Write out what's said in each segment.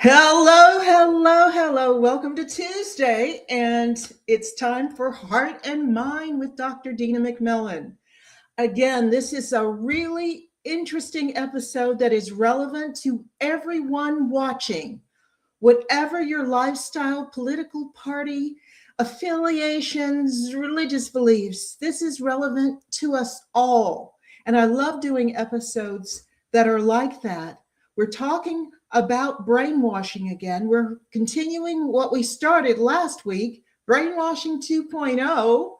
Hello, hello, hello. Welcome to Tuesday, and it's time for Heart and Mind with Dr. Dina McMillan. Again, this is a really interesting episode that is relevant to everyone watching. Whatever your lifestyle, political party, affiliations, religious beliefs, this is relevant to us all. And I love doing episodes that are like that. We're talking about brainwashing again. We're continuing what we started last week, Brainwashing 2.0,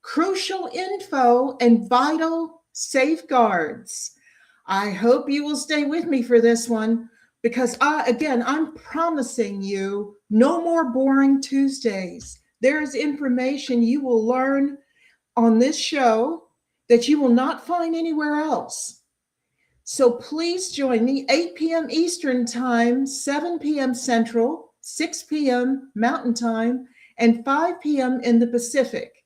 crucial info and vital safeguards. I hope you will stay with me for this one because I'm promising you no more boring Tuesdays. There is information you will learn on this show that you will not find anywhere else. So please join me 8 p.m. Eastern Time, 7 p.m. Central, 6 p.m. Mountain Time, and 5 p.m. in the Pacific.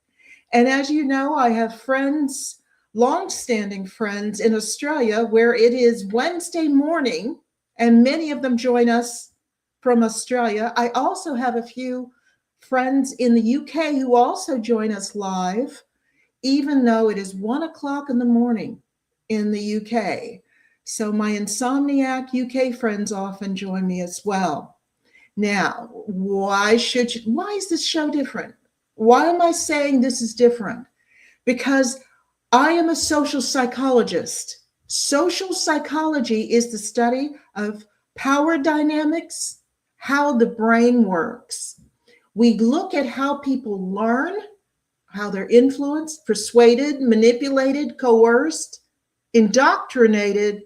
And as you know, I have friends, long-standing friends in Australia where it is Wednesday morning, and many of them join us from Australia. I also have a few friends in the UK who also join us live, even though it is 1 o'clock in the morning in the UK. So my insomniac UK friends often join me as well. Now, why is this show different? Why am I saying this is different? Because I am a social psychologist. Social psychology is the study of power dynamics, how the brain works. We look at how people learn, how they're influenced, persuaded, manipulated, coerced, indoctrinated,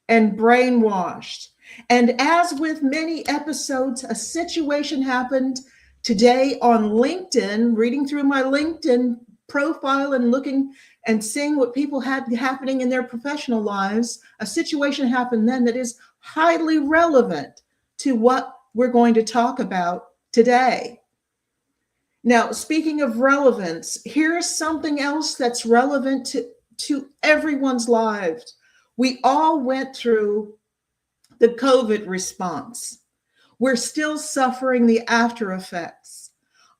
and brainwashed. And as with many episodes, a situation happened today on LinkedIn, reading through my LinkedIn profile and looking and seeing what people had happening in their professional lives. A situation happened then that is highly relevant to what we're going to talk about today. Now, speaking of relevance, here's something else that's relevant to everyone's lives. We all went through the COVID response. We're still suffering the after effects.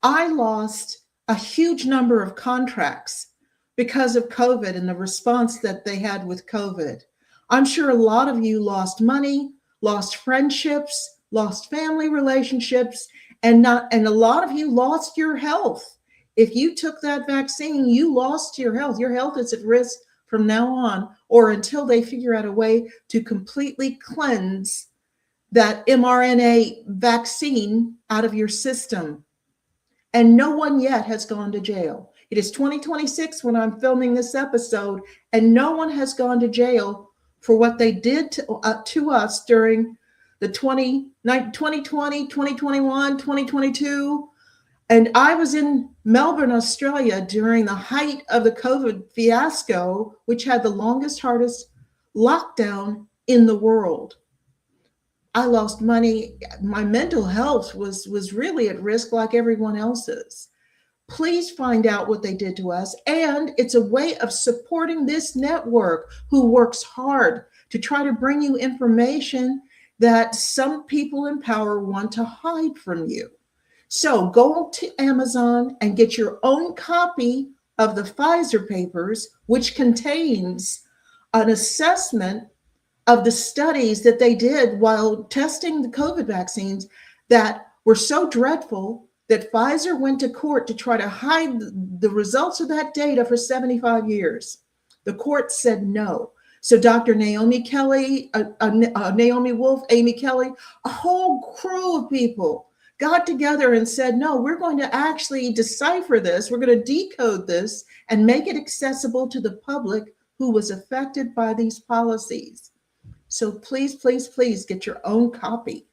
I lost a huge number of contracts because of COVID and the response that they had with COVID. I'm sure a lot of you lost money, lost friendships, lost family relationships, and a lot of you lost your health. If you took that vaccine, you lost your health. Your health is at risk from now on, or until they figure out a way to completely cleanse that mRNA vaccine out of your system. And no one yet has gone to jail. It is 2026 when I'm filming this episode, and no one has gone to jail for what they did to us during the 2020, 2021, 2022. And I was in Melbourne, Australia during the height of the COVID fiasco, which had the longest, hardest lockdown in the world. I lost money. My mental health was really at risk like everyone else's. Please find out what they did to us. And it's a way of supporting this network who works hard to try to bring you information that some people in power want to hide from you. So go to Amazon and get your own copy of the Pfizer papers, which contains an assessment of the studies that they did while testing the COVID vaccines that were so dreadful that Pfizer went to court to try to hide the results of that data for 75 years. The court said no. So Dr. Naomi Kelly, Naomi Wolf, Amy Kelly, a whole crew of people got together and said, no, we're going to actually decipher this. We're going to decode this and make it accessible to the public who was affected by these policies. So please, please, please get your own copy.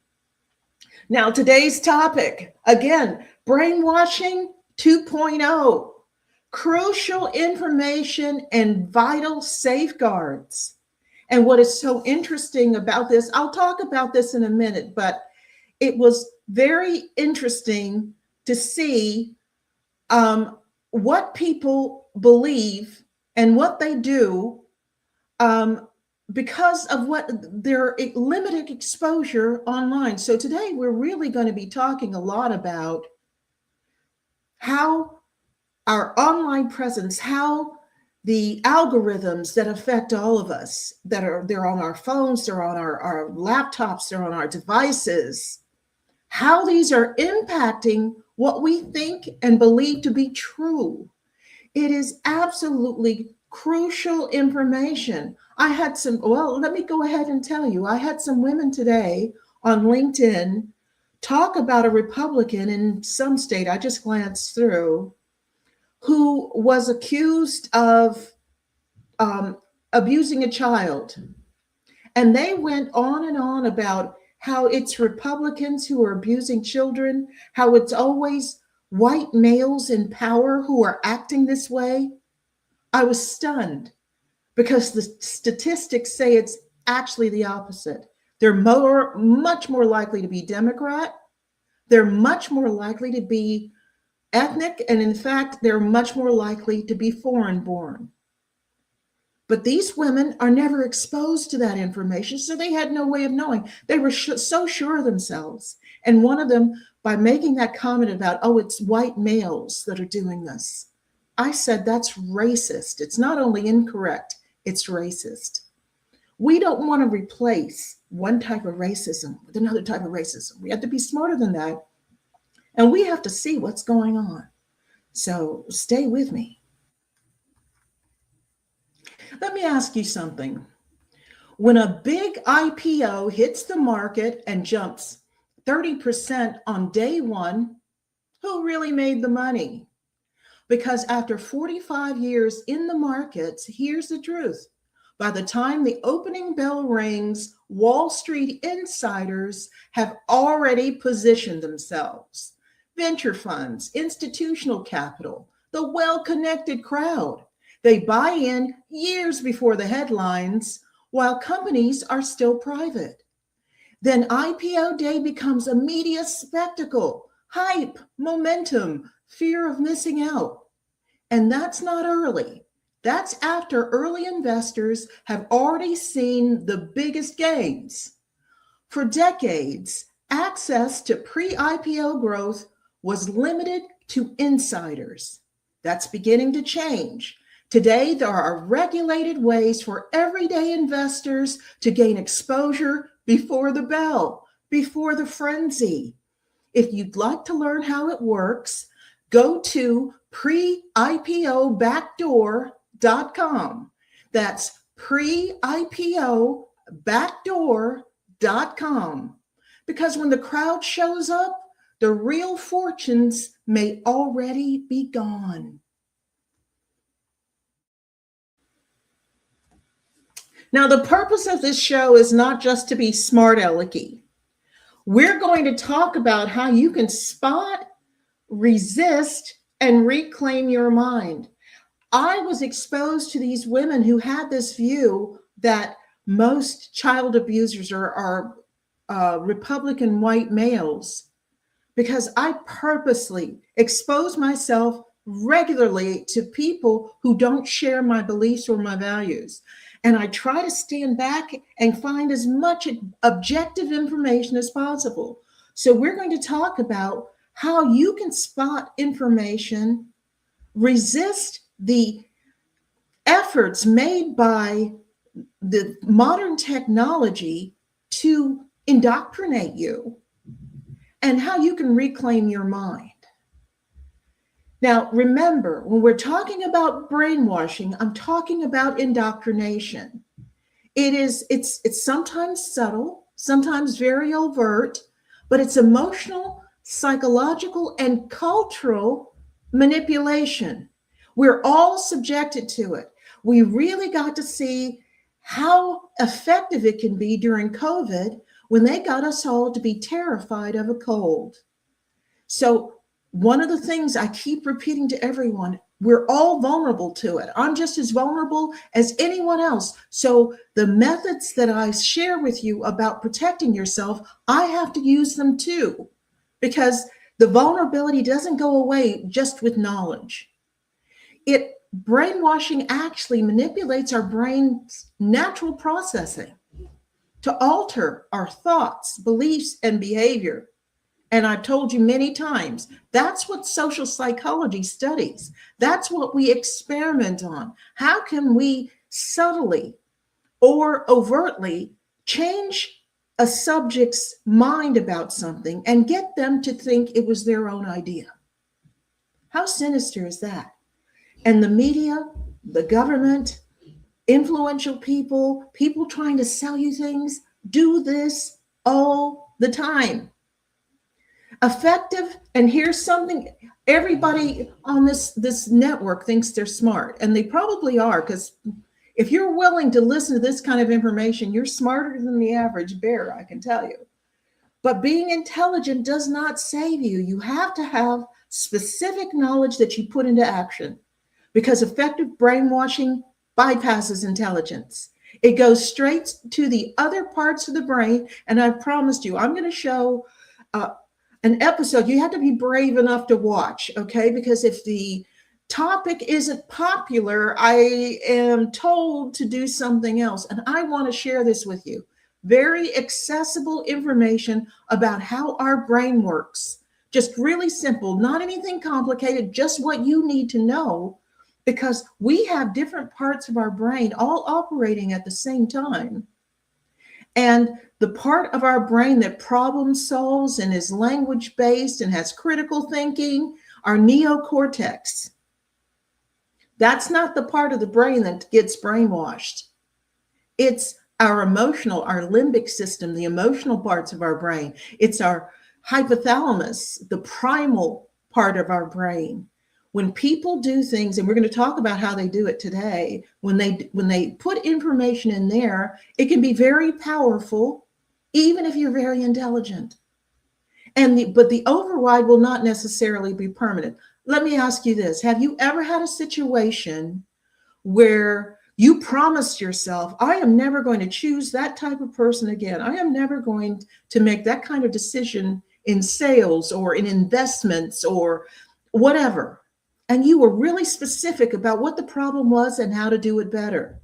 Now, today's topic, again, Brainwashing 2.0, crucial information and vital safeguards. And what is so interesting about this, I'll talk about this in a minute, but it was very interesting to see what people believe and what they do because of what their limited exposure online. So today we're really going to be talking a lot about how our online presence, how the algorithms that affect all of us, they're on our phones, they're on our laptops, they're on our devices, how these are impacting what we think and believe to be true. It is absolutely crucial information. Let me go ahead and tell you, I had some women today on LinkedIn talk about a Republican in some state, I just glanced through, who was accused of abusing a child. And they went on and on about how it's Republicans who are abusing children, how it's always white males in power who are acting this way. I was stunned because the statistics say it's actually the opposite. They're much more likely to be Democrat. They're much more likely to be ethnic. And in fact, they're much more likely to be foreign born. But these women are never exposed to that information, so they had no way of knowing. They were so sure of themselves. And one of them, by making that comment about, oh, it's white males that are doing this, I said, that's racist. It's not only incorrect, it's racist. We don't want to replace one type of racism with another type of racism. We have to be smarter than that. And we have to see what's going on. So stay with me. Let me ask you something. When a big IPO hits the market and jumps 30% on day one, who really made the money? Because after 45 years in the markets, here's the truth. By the time the opening bell rings, Wall Street insiders have already positioned themselves. Venture funds, institutional capital, the well-connected crowd. They buy in years before the headlines while companies are still private. Then IPO day becomes a media spectacle, hype, momentum, fear of missing out. And that's not early. That's after early investors have already seen the biggest gains. For decades, access to pre-IPO growth was limited to insiders. That's beginning to change. Today, there are regulated ways for everyday investors to gain exposure before the bell, before the frenzy. If you'd like to learn how it works, go to preIPObackdoor.com. That's preIPObackdoor.com. Because when the crowd shows up, the real fortunes may already be gone. Now, the purpose of this show is not just to be smart alecky. We're going to talk about how you can spot, resist, and reclaim your mind. I was exposed to these women who had this view that most child abusers are Republican white males, because I purposely expose myself regularly to people who don't share my beliefs or my values. And I try to stand back and find as much objective information as possible. So we're going to talk about how you can spot information, resist the efforts made by the modern technology to indoctrinate you, and how you can reclaim your mind. Now, remember, when we're talking about brainwashing, I'm talking about indoctrination. It's sometimes subtle, sometimes very overt, but it's emotional, psychological, and cultural manipulation. We're all subjected to it. We really got to see how effective it can be during COVID when they got us all to be terrified of a cold. So one of the things I keep repeating to everyone, we're all vulnerable to it. I'm just as vulnerable as anyone else. So the methods that I share with you about protecting yourself, I have to use them too, because the vulnerability doesn't go away just with knowledge. It brainwashing actually manipulates our brain's natural processing to alter our thoughts, beliefs, and behavior. And I've told you many times, that's what social psychology studies. That's what we experiment on. How can we subtly or overtly change a subject's mind about something and get them to think it was their own idea? How sinister is that? And the media, the government, influential people, people trying to sell you things, do this all the time. Effective, and here's something, everybody on this network thinks they're smart, and they probably are, because if you're willing to listen to this kind of information, you're smarter than the average bear, I can tell you. But being intelligent does not save you. You have to have specific knowledge that you put into action, because effective brainwashing bypasses intelligence. It goes straight to the other parts of the brain. And I've promised you, I'm going to show an episode you have to be brave enough to watch, okay? Because if the topic isn't popular, I am told to do something else. And I want to share this with you. Very accessible information about how our brain works. Just really simple, not anything complicated, just what you need to know, because we have different parts of our brain all operating at the same time. And the part of our brain that problem solves and is language based and has critical thinking, our neocortex. That's not the part of the brain that gets brainwashed. It's our emotional, our limbic system, the emotional parts of our brain. It's our hypothalamus, the primal part of our brain. When people do things, and we're going to talk about how they do it today, when they put information in there, it can be very powerful, even if you're very intelligent. But the override will not necessarily be permanent. Let me ask you this. Have you ever had a situation where you promised yourself, I am never going to choose that type of person again. I am never going to make that kind of decision in sales or in investments or whatever. And you were really specific about what the problem was and how to do it better.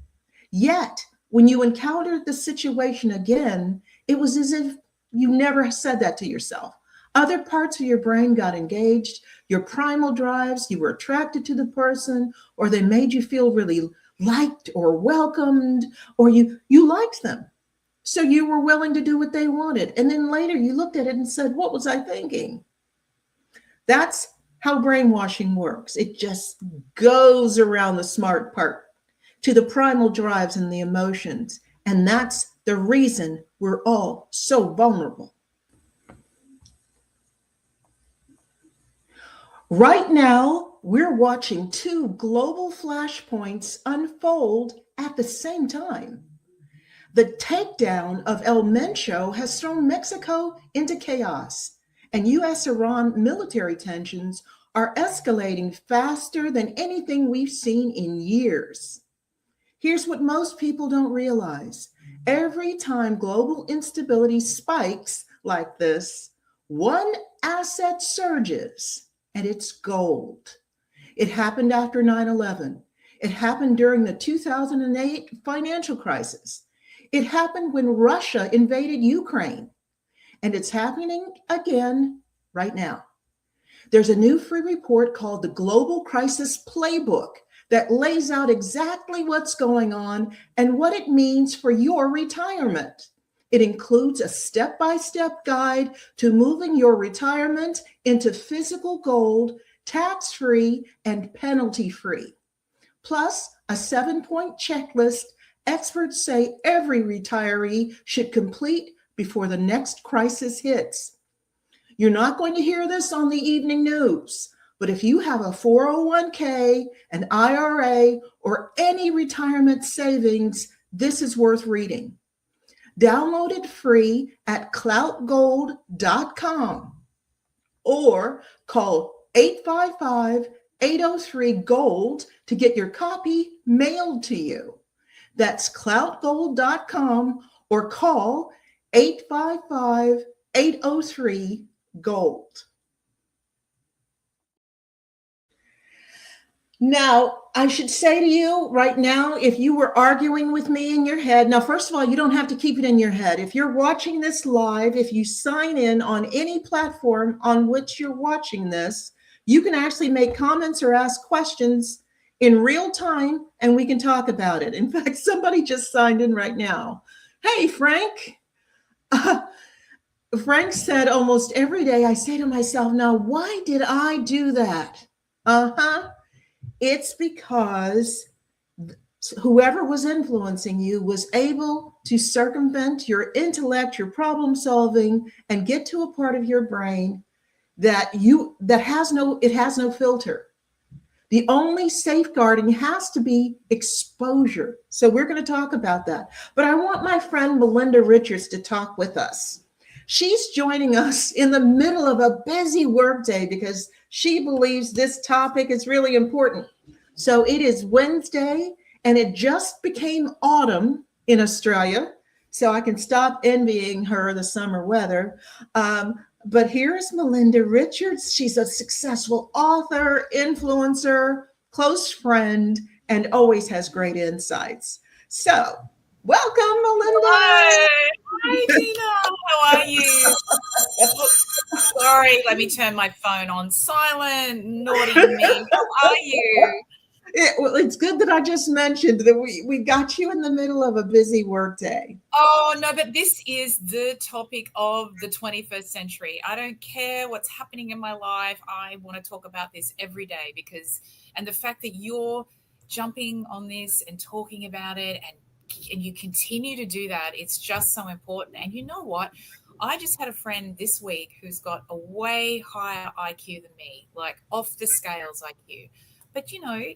Yet, when you encountered the situation again, it was as if you never said that to yourself. Other parts of your brain got engaged, your primal drives, you were attracted to the person, or they made you feel really liked or welcomed, or you liked them. So you were willing to do what they wanted. And then later you looked at it and said, what was I thinking? That's how brainwashing works. It just goes around the smart part to the primal drives and the emotions. And that's the reason we're all so vulnerable. Right now, we're watching two global flashpoints unfold at the same time. The takedown of El Mencho has thrown Mexico into chaos, and US-Iran military tensions are escalating faster than anything we've seen in years. Here's what most people don't realize. Every time global instability spikes like this, one asset surges, and it's gold. It happened after 9/11. It happened during the 2008 financial crisis. It happened when Russia invaded Ukraine. And it's happening again right now. There's a new free report called the Global Crisis Playbook that lays out exactly what's going on and what it means for your retirement. It includes a step-by-step guide to moving your retirement into physical gold, tax-free and penalty-free. Plus, a 7-point checklist experts say every retiree should complete before the next crisis hits. You're not going to hear this on the evening news, but if you have a 401k, an IRA, or any retirement savings, this is worth reading. Download it free at cloutgold.com or call 855-803-GOLD to get your copy mailed to you. That's cloutgold.com or call 855-803-GOLD. Now, I should say to you right now, if you were arguing with me in your head, now, first of all, you don't have to keep it in your head. If you're watching this live, if you sign in on any platform on which you're watching this, you can actually make comments or ask questions in real time and we can talk about it. In fact, somebody just signed in right now. Hey, Frank. Frank said almost every day I say to myself, now, why did I do that? Uh-huh. It's because whoever was influencing you was able to circumvent your intellect, your problem solving, and get to a part of your brain that has no filter. The only safeguarding has to be exposure. So we're going to talk about that. But I want my friend Melinda Richards to talk with us. She's joining us in the middle of a busy workday because she believes this topic is really important. So it is Wednesday and it just became autumn in Australia. So I can stop envying her the summer weather. But here's Melinda Richards. She's a successful author, influencer, close friend, and always has great insights. So welcome, Melinda. Hi, Dina. How are you? Sorry, let me turn my phone on silent. Naughty me. How are you? It's good that I just mentioned that we got you in the middle of a busy workday. Oh, no, but this is the topic of the 21st century. I don't care what's happening in my life. I want to talk about this every day and the fact that you're jumping on this and talking about it and you continue to do that, it's just so important. And you know what? I just had a friend this week who's got a way higher IQ than me, like off the scales IQ. But,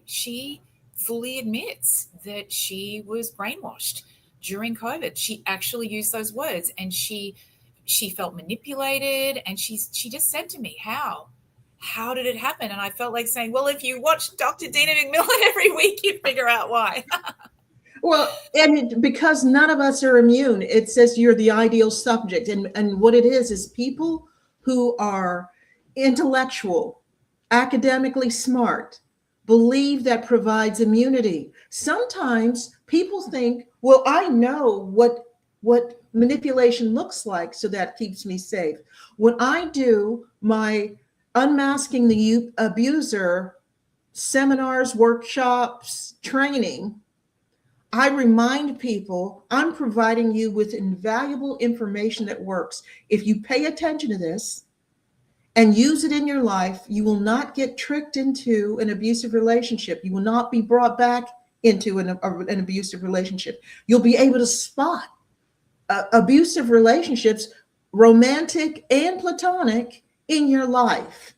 she fully admits that she was brainwashed during COVID. She actually used those words and she felt manipulated. And she just said to me, how did it happen? And I felt like saying, well, if you watch Dr. Dina McMillan every week, you figure out why. Well, and because none of us are immune, it says you're the ideal subject. And what it is people who are intellectual, academically smart, believe that provides immunity. Sometimes people think, well, I know what manipulation looks like, so that keeps me safe. When I do my unmasking the abuser seminars, workshops, training, I remind people I'm providing you with invaluable information that works. If you pay attention to this and use it in your life, you will not get tricked into an abusive relationship. You will not be brought back into an abusive relationship. You'll be able to spot abusive relationships, romantic and platonic, in your life.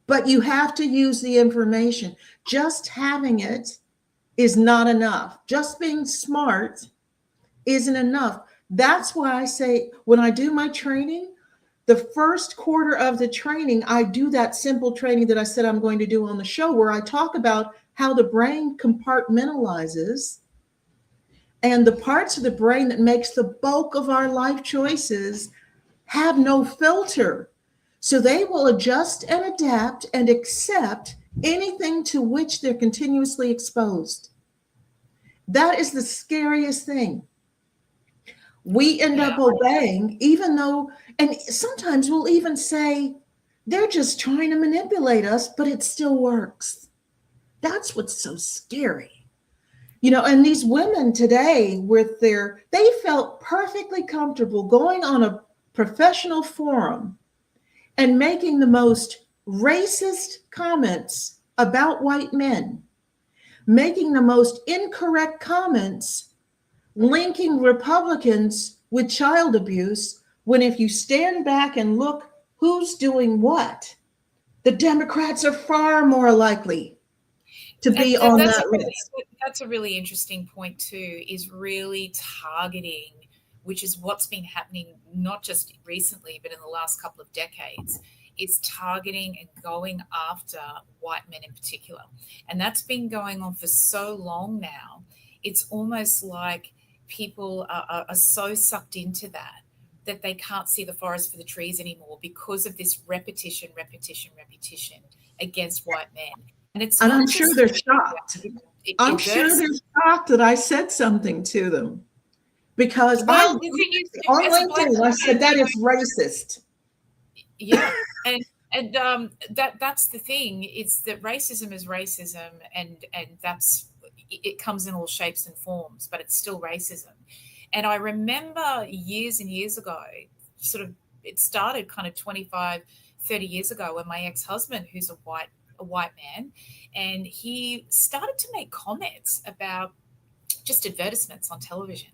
But you have to use the information. Just having it is not enough. Just being smart isn't enough. That's why I say when I do my training, the first quarter of the training, I do that simple training that I said I'm going to do on the show, where I talk about how the brain compartmentalizes and the parts of the brain that makes the bulk of our life choices have no filter. So they will adjust and adapt and accept anything to which they're continuously exposed. That is the scariest thing. We end up obeying, even though, and sometimes we'll even say, they're just trying to manipulate us, but it still works. That's what's so scary. And these women today they felt perfectly comfortable going on a professional forum and making the most racist comments about white men, making the most incorrect comments, linking Republicans with child abuse, when if you stand back and look who's doing what, the Democrats are far more likely to be on that list. That's a really interesting point too, is really targeting, which is what's been happening not just recently, but in the last couple of decades. It's targeting and going after white men in particular. And that's been going on for so long now. It's almost like people are so sucked into that they can't see the forest for the trees anymore because of this repetition against white men. it's And not I'm sure just they're shocked. I'm it sure bursts. they're shocked that I said something to them because Well, the thing is, on as a black LinkedIn, I said woman, that is racist. yeah, and that's the thing. It's that racism is racism, and that's it comes in all shapes and forms, but it's still racism. And I remember years and years ago, sort of, it started kind of 25, 30 years ago when my ex-husband, who's a white man, and he started to make comments about just advertisements on television.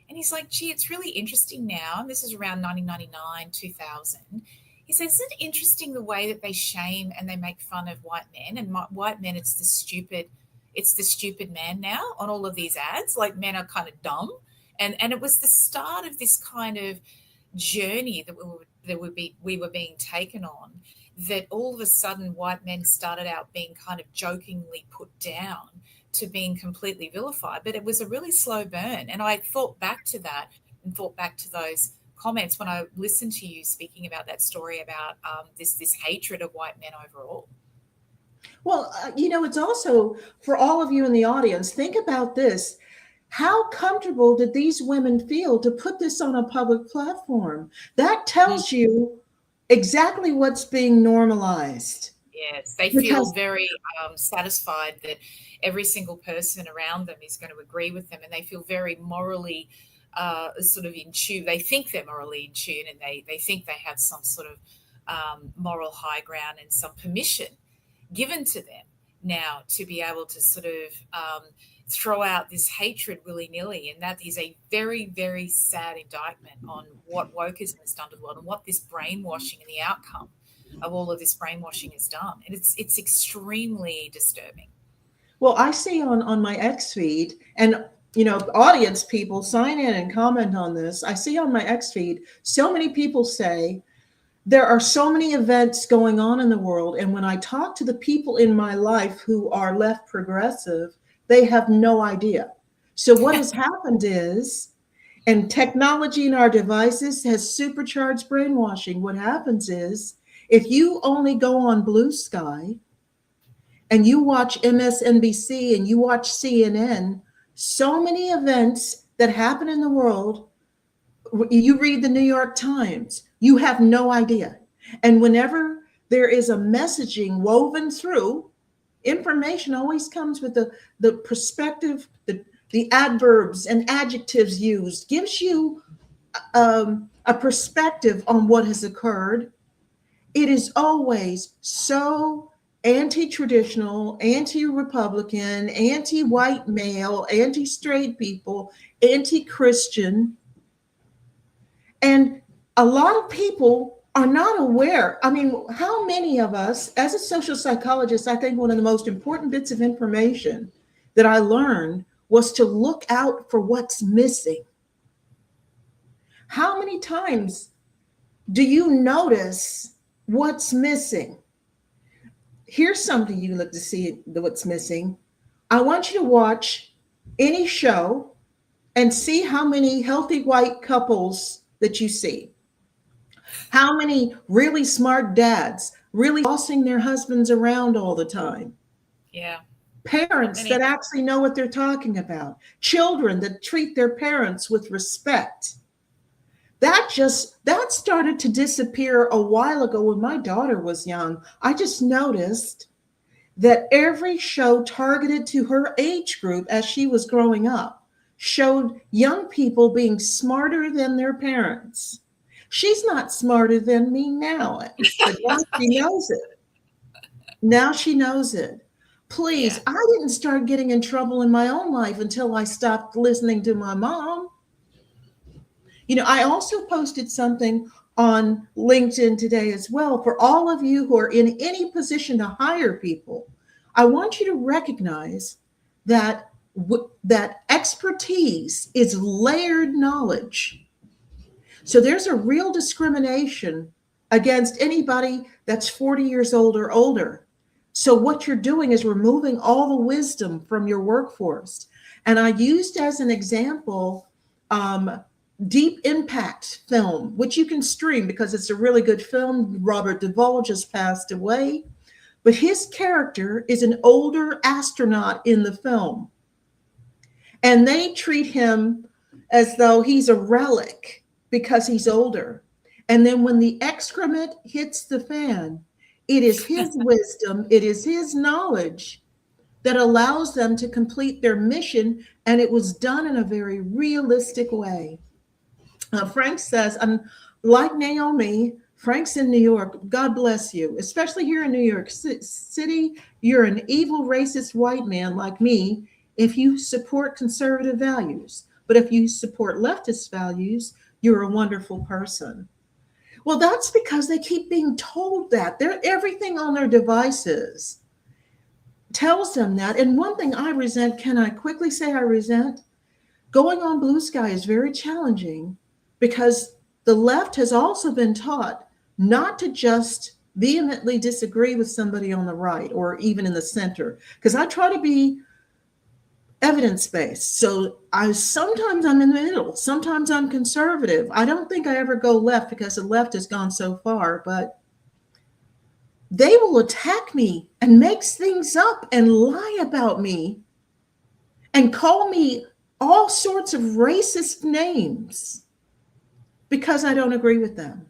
And he's like, gee, it's really interesting now. And this is around 1999, 2000. He says, isn't it interesting the way that they shame and they make fun of white men? And white men, it's the stupid man now on all of these ads. Like men are kind of dumb. And it was the start of this kind of journey that we were being taken on, that all of a sudden white men started out being kind of jokingly put down to being completely vilified. But it was a really slow burn. And I thought back to that and thought back to those comments when I listened to you speaking about that story about this hatred of white men overall. Well, it's also for all of you in the audience, think about this. How comfortable did these women feel to put this on a public platform? That tells you exactly what's being normalized. Yes, they feel very satisfied that every single person around them is going to agree with them, and they feel very morally sort of in tune. They think they're morally in tune, and they think they have some sort of moral high ground and some permission given to them now to be able to sort of throw out this hatred willy-nilly. And that is a very, very sad indictment on what wokeism has done to the world and what this brainwashing and the outcome of all of this brainwashing has done. And it's extremely disturbing. Well, I see on my X feed, and audience people sign in and comment on this. I see on my X feed so many people say there are so many events going on in the world, and when I talk to the people in my life who are left progressive, they have no idea. So what has happened is, and technology in our devices has supercharged brainwashing. What happens is, if you only go on Blue Sky and you watch MSNBC and you watch CNN, so many events that happen in the world, you read the New York Times, you have no idea. And whenever there is a messaging woven through, information always comes with the perspective, the adverbs and adjectives used, gives you a perspective on what has occurred. It is always so anti-traditional, anti-Republican, anti-white male, anti-straight people, anti-Christian. And a lot of people are not aware. I mean, how many of us, as a social psychologist, I think one of the most important bits of information that I learned was to look out for what's missing. How many times do you notice what's missing? Here's something you look to see what's missing. I want you to watch any show and see how many healthy white couples that you see. How many really smart dads really bossing their husbands around all the time? Yeah. Parents that actually know what they're talking about. Children that treat their parents with respect. That started to disappear a while ago when my daughter was young. I just noticed that every show targeted to her age group as she was growing up showed young people being smarter than their parents. She's not smarter than me now, but now she knows it. Now she knows it. Please, I didn't start getting in trouble in my own life until I stopped listening to my mom. I also posted something on LinkedIn today as well. For all of you who are in any position to hire people, I want you to recognize that expertise is layered knowledge. So there's a real discrimination against anybody that's 40 years old or older. So what you're doing is removing all the wisdom from your workforce. And I used as an example, Deep Impact film, which you can stream because it's a really good film. Robert Duvall just passed away. But his character is an older astronaut in the film, and they treat him as though he's a relic because he's older. And then when the excrement hits the fan, it is his wisdom, it is his knowledge that allows them to complete their mission. And it was done in a very realistic way. Frank says, I'm like Naomi. Frank's in New York. God bless you, especially here in New York City. You're an evil, racist white man like me if you support conservative values. But if you support leftist values, you're a wonderful person. Well, that's because they keep being told that. They're everything on their devices tells them that. And one thing I resent, can I quickly say I resent? Going on Blue Sky is very challenging because the left has also been taught not to just vehemently disagree with somebody on the right or even in the center. Because I try to be evidence-based. So sometimes I'm in the middle, sometimes I'm conservative. I don't think I ever go left because the left has gone so far, but they will attack me and make things up and lie about me and call me all sorts of racist names because I don't agree with them.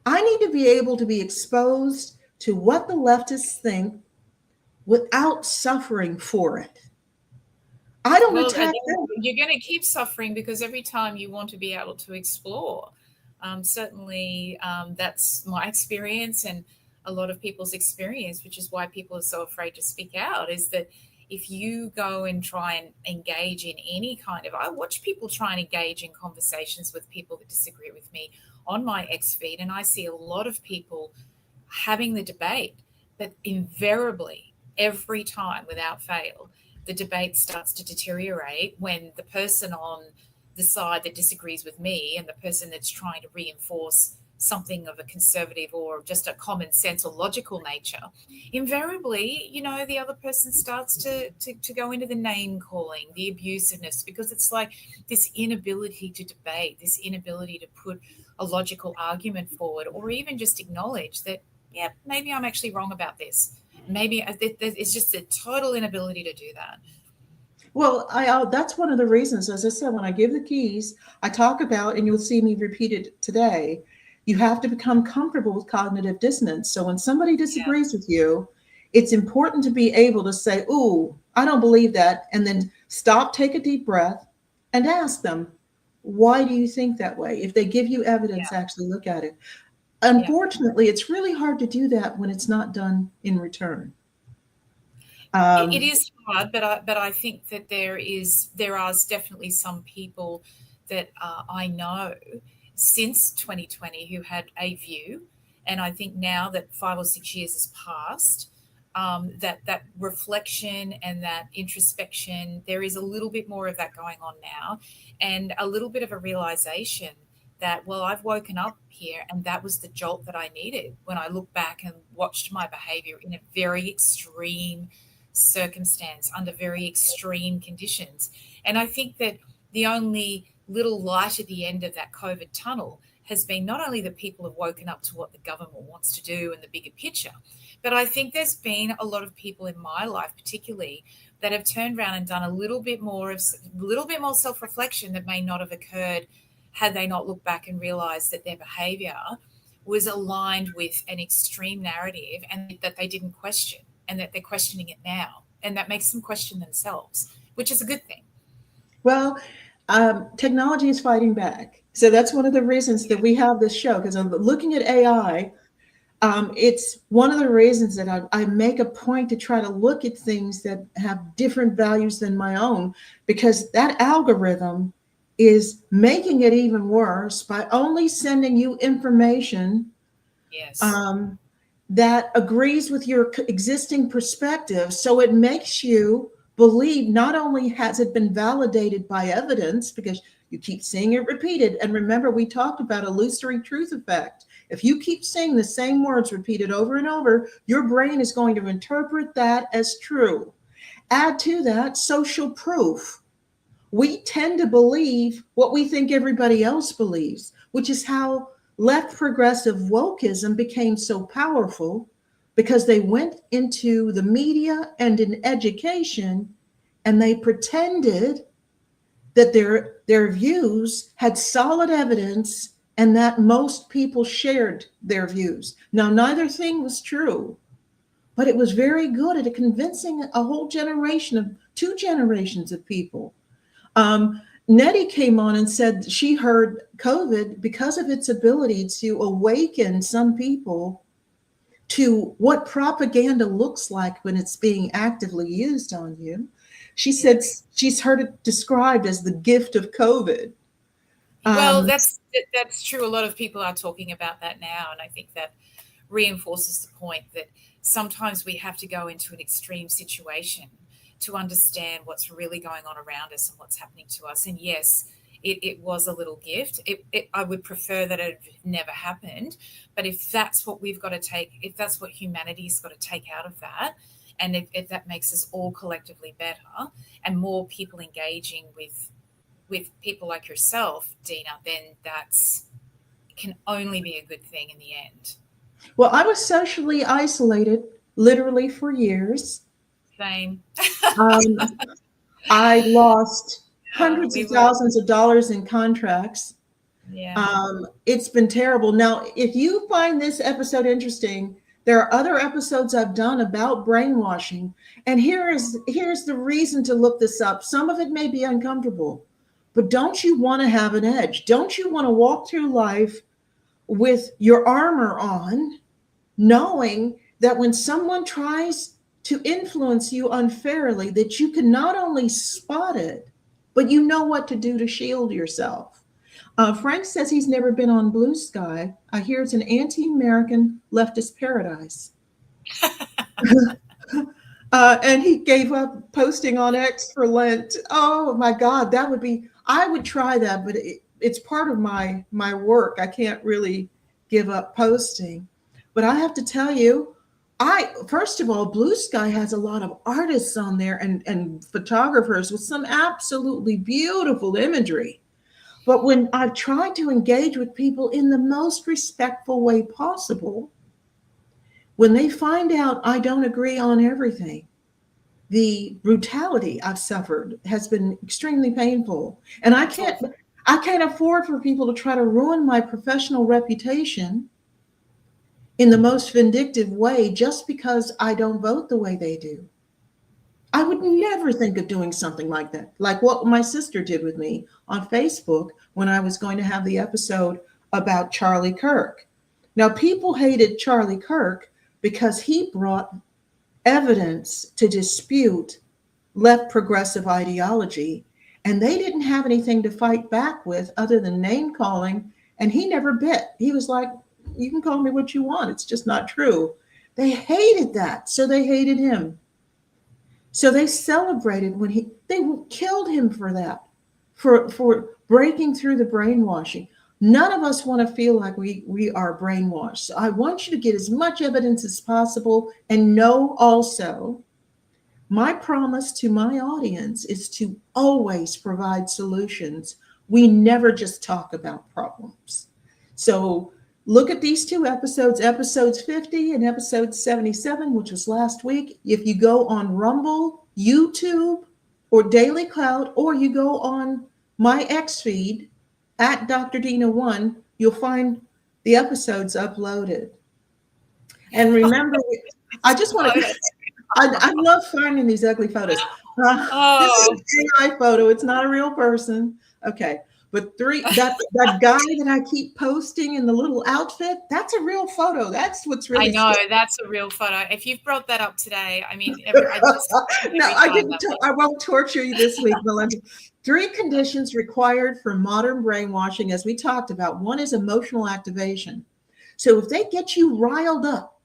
I need to be able to be exposed to what the leftists think without suffering for it. I don't attack them. You're going to keep suffering because every time you want to be able to explore, certainly that's my experience and a lot of people's experience, which is why people are so afraid to speak out, is that if you go and try and engage in any kind of, I watch people try and engage in conversations with people that disagree with me on my X feed, and I see a lot of people having the debate, but invariably, every time without fail, the debate starts to deteriorate when the person on the side that disagrees with me and the person that's trying to reinforce something of a conservative or just a common sense or logical nature, invariably, the other person starts to go into the name calling, the abusiveness, because it's like this inability to debate, this inability to put a logical argument forward, or even just acknowledge that, yeah, maybe I'm actually wrong about this. Maybe it's just a total inability to do that. Well, that's one of the reasons, as I said, when I give the keys, I talk about, and you'll see me repeat it today, you have to become comfortable with cognitive dissonance. So when somebody disagrees with you, it's important to be able to say, ooh, I don't believe that. And then stop, take a deep breath and ask them, why do you think that way? If they give you evidence, actually look at it. Unfortunately, it's really hard to do that when it's not done in return. It is hard, but I think that there are definitely some people that I know since 2020 who had a view, and I think now that 5 or 6 years has passed, that reflection and that introspection, there is a little bit more of that going on now, and a little bit of a realization that, well, I've woken up here and that was the jolt that I needed when I look back and watched my behavior in a very extreme circumstance under very extreme conditions. And I think that the only little light at the end of that COVID tunnel has been not only that people have woken up to what the government wants to do and the bigger picture, but I think there's been a lot of people in my life particularly that have turned around and done a little bit more self-reflection that may not have occurred had they not looked back and realized that their behavior was aligned with an extreme narrative and that they didn't question, and that they're questioning it now. And that makes them question themselves, which is a good thing. Well, technology is fighting back. So that's one of the reasons that we have this show, because I'm looking at AI. It's one of the reasons that I make a point to try to look at things that have different values than my own, because that algorithm is making it even worse by only sending you information that agrees with your existing perspective. So it makes you believe not only has it been validated by evidence, because you keep seeing it repeated. And remember, we talked about illusory truth effect. If you keep saying the same words repeated over and over, your brain is going to interpret that as true. Add to that social proof. We tend to believe what we think everybody else believes, which is how left progressive wokeism became so powerful, because they went into the media and in education and they pretended that their views had solid evidence and that most people shared their views. Now, neither thing was true, but it was very good at convincing a whole generation of 2 generations of people. Nettie came on and said she heard COVID, because of its ability to awaken some people to what propaganda looks like when it's being actively used on you. She said she's heard it described as the gift of COVID. Well, that's true. A lot of people are talking about that now, and I think that reinforces the point that sometimes we have to go into an extreme situation to understand what's really going on around us and what's happening to us. And yes, it was a little gift. I would prefer that it never happened. But if that's what we've got to take, if that's what humanity's got to take out of that, and if that makes us all collectively better and more people engaging with people like yourself, Dina, then that's can only be a good thing in the end. Well, I was socially isolated literally for years. Same. Um, I lost hundreds We of were, thousands of dollars in contracts. yeah. It's been terrible. Now, if you find this episode interesting, there are other episodes I've done about brainwashing. And here's the reason to look this up. Some of it may be uncomfortable, but don't you want to have an edge? Don't you want to walk through life with your armor on, knowing that when someone tries to influence you unfairly, that you can not only spot it, but you know what to do to shield yourself. Frank says he's never been on Blue Sky. I hear it's an anti-American leftist paradise. And he gave up posting on X for Lent. Oh my God, I would try that, but it's part of my work. I can't really give up posting. But I have to tell you, first of all, Blue Sky has a lot of artists on there and photographers with some absolutely beautiful imagery. But when I've tried to engage with people in the most respectful way possible, when they find out I don't agree on everything, the brutality I've suffered has been extremely painful. And I can't afford for people to try to ruin my professional reputation in the most vindictive way just because I don't vote the way they do. I would never think of doing something like that, like what my sister did with me on Facebook when I was going to have the episode about Charlie Kirk. Now, people hated Charlie Kirk because he brought evidence to dispute left progressive ideology, and they didn't have anything to fight back with other than name calling, and he never bit. He was like, you can call me what you want. It's just not true. They hated that, so they hated him. So they celebrated when they killed him for that, for breaking through the brainwashing. None of us want to feel like we are brainwashed. So I want you to get as much evidence as possible and know also my promise to my audience is to always provide solutions. We never just talk about problems. So look at these 2 episodes, episodes 50 and episode 77, which was last week. If you go on Rumble, YouTube, or Daily Cloud, or you go on my X feed at Dr. Dina 1, you'll find the episodes uploaded. And remember, I just want to, I love finding these ugly photos. This is an AI photo. It's not a real person. Okay. But that guy that I keep posting in the little outfit, that's a real photo. That's what's really I know, scary. that's a real photo. If you've brought that up today, I mean, I won't torture you this week, Melinda. 3 conditions required for modern brainwashing, as we talked about. One is emotional activation. So if they get you riled up,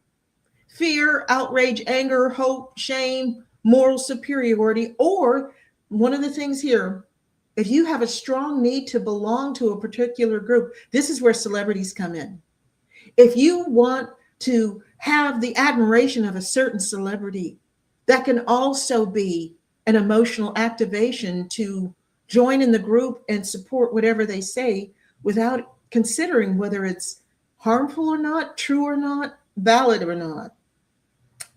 fear, outrage, anger, hope, shame, moral superiority, or one of the things here, if you have a strong need to belong to a particular group, this is where celebrities come in. If you want to have the admiration of a certain celebrity, that can also be an emotional activation to join in the group and support whatever they say without considering whether it's harmful or not, true or not, valid or not.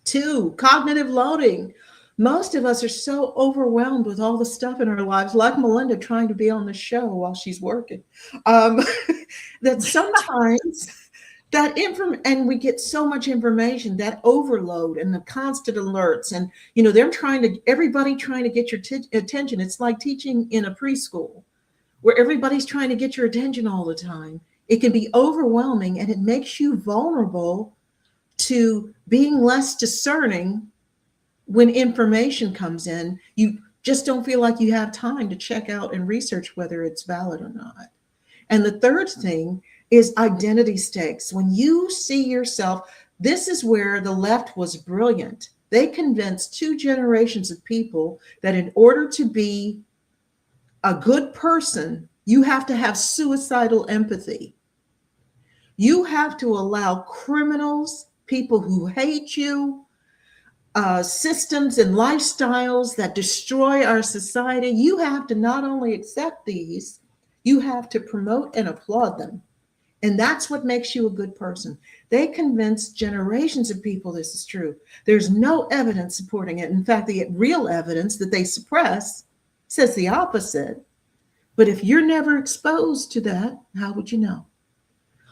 Two, cognitive loading. Most of us are so overwhelmed with all the stuff in our lives, like Melinda trying to be on the show while she's working, um, that sometimes and we get so much information, that overload and the constant alerts, and everybody trying to get your attention. It's like teaching in a preschool where everybody's trying to get your attention all the time. It can be overwhelming, and it makes you vulnerable to being less discerning when information comes in. You just don't feel like you have time to check out and research whether it's valid or not. And the third thing is identity stakes. When you see yourself, this is where the left was brilliant. They convinced two generations of people that in order to be a good person, you have to have suicidal empathy. You have to allow criminals, people who hate you, systems and lifestyles that destroy our society. You have to not only accept these, you have to promote and applaud them. And that's what makes you a good person. They convinced generations of people this is true. There's no evidence supporting it. In fact, the real evidence that they suppress says the opposite. But if you're never exposed to that, how would you know?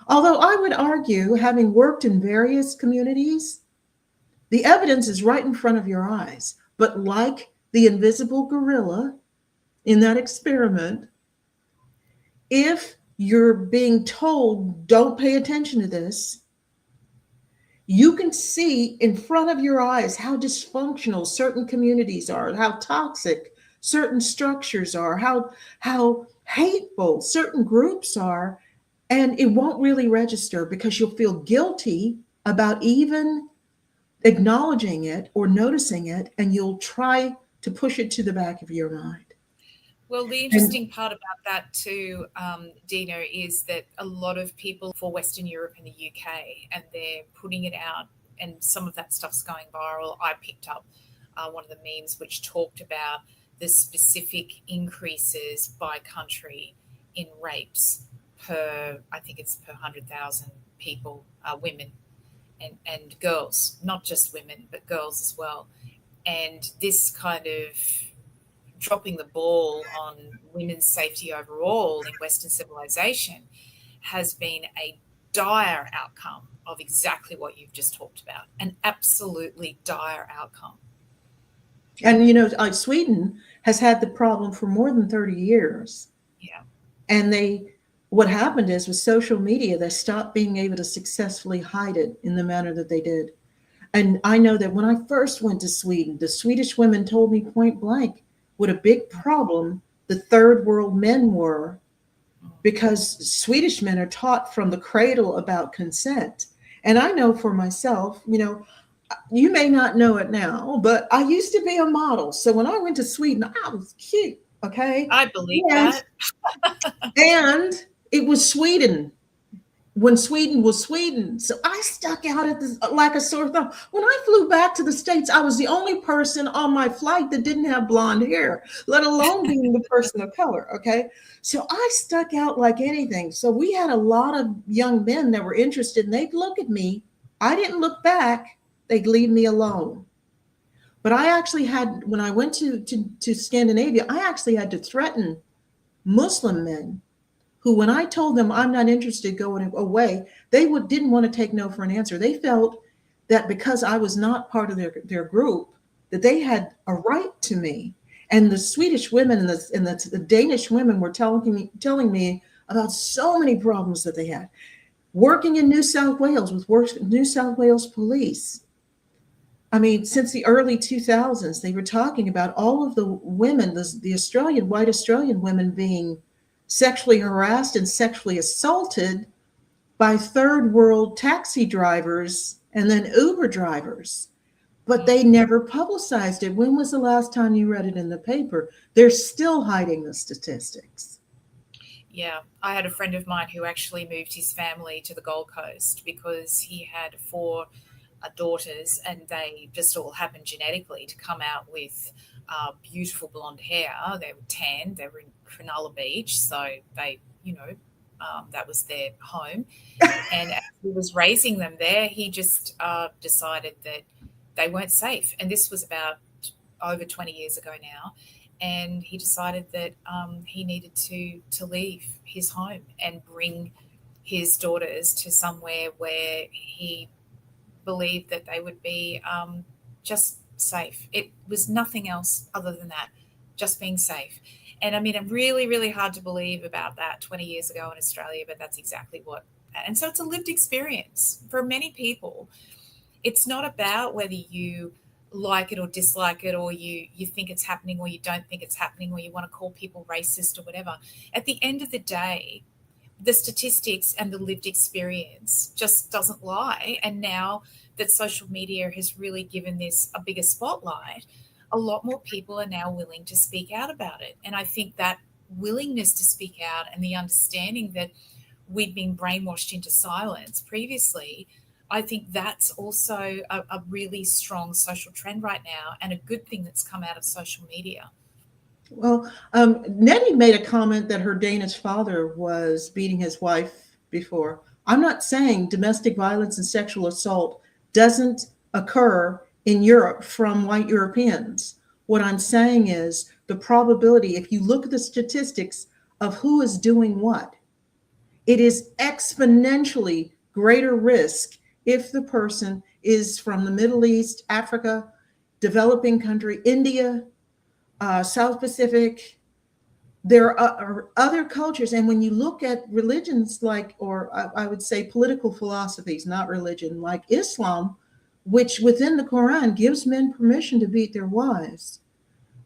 Although I would argue, having worked in various communities, the evidence is right in front of your eyes. But like the invisible gorilla in that experiment, if you're being told, don't pay attention to this, you can see in front of your eyes how dysfunctional certain communities are, how toxic certain structures are, how hateful certain groups are. And it won't really register because you'll feel guilty about even acknowledging it or noticing it, and you'll try to push it to the back of your mind. Well, the interesting part about that too, Dina, is that a lot of people for Western Europe and the UK, and they're putting it out, and some of that stuff's going viral. I picked up one of the memes which talked about the specific increases by country in rapes per, I think it's per 100,000 people, women and girls, not just women, but girls as well. And this kind of dropping the ball on women's safety overall in Western civilization has been a dire outcome of exactly what you've just talked about, an absolutely dire outcome. And, Sweden has had the problem for more than 30 years. Yeah. And what happened is with social media, they stopped being able to successfully hide it in the manner that they did. And I know that when I first went to Sweden, the Swedish women told me point blank what a big problem the third world men were, because Swedish men are taught from the cradle about consent. And I know for myself, you may not know it now, but I used to be a model. So when I went to Sweden, I was cute. Okay. I believe that. And it was Sweden when Sweden was Sweden. So I stuck out like a sore thumb. When I flew back to the States, I was the only person on my flight that didn't have blonde hair, let alone being the person of color. Okay. So I stuck out like anything. So we had a lot of young men that were interested, and they'd look at me. I didn't look back. They'd leave me alone. But I actually had, when I went to Scandinavia, I actually had to threaten Muslim men who, when I told them I'm not interested, going away, they didn't want to take no for an answer. They felt that because I was not part of their group, that they had a right to me. And the Swedish women and the Danish women were telling me about so many problems that they had. Working in New South Wales with New South Wales police. I mean, since the early 2000s, they were talking about all of the women, the white Australian women being sexually harassed and sexually assaulted by third world taxi drivers and then Uber drivers. But they never publicized it. When was the last time you read it in the paper? They're still hiding the statistics. Yeah, I had a friend of mine who actually moved his family to the Gold Coast because he had 4 daughters, and they just all happened genetically to come out with beautiful blonde hair. They were tan, they were in Cronulla Beach, so they, that was their home. And as he was raising them there, he just decided that they weren't safe. And this was about over 20 years ago now. And he decided that he needed to leave his home and bring his daughters to somewhere where he believed that they would be just safe. It was nothing else other than that, just being safe. And I mean, it's really, really hard to believe about that 20 years ago in Australia, but that's exactly what. And so it's a lived experience for many people. It's not about whether you like it or dislike it, or you think it's happening or you don't think it's happening, or you want to call people racist or whatever. At the end of the day, the statistics and the lived experience just doesn't lie. And now that social media has really given this a bigger spotlight, a lot more people are now willing to speak out about it. And I think that willingness to speak out and the understanding that we'd been brainwashed into silence previously, I think that's also a really strong social trend right now, and a good thing that's come out of social media. Well, Nettie made a comment that her Danish father was beating his wife before. I'm not saying domestic violence and sexual assault doesn't occur in Europe from white Europeans. What I'm saying is the probability, if you look at the statistics of who is doing what, it is exponentially greater risk if the person is from the Middle East, Africa, developing country, India, South Pacific. There are other cultures. And when you look at religions like, or I would say political philosophies, not religion, like Islam, which within the Quran gives men permission to beat their wives,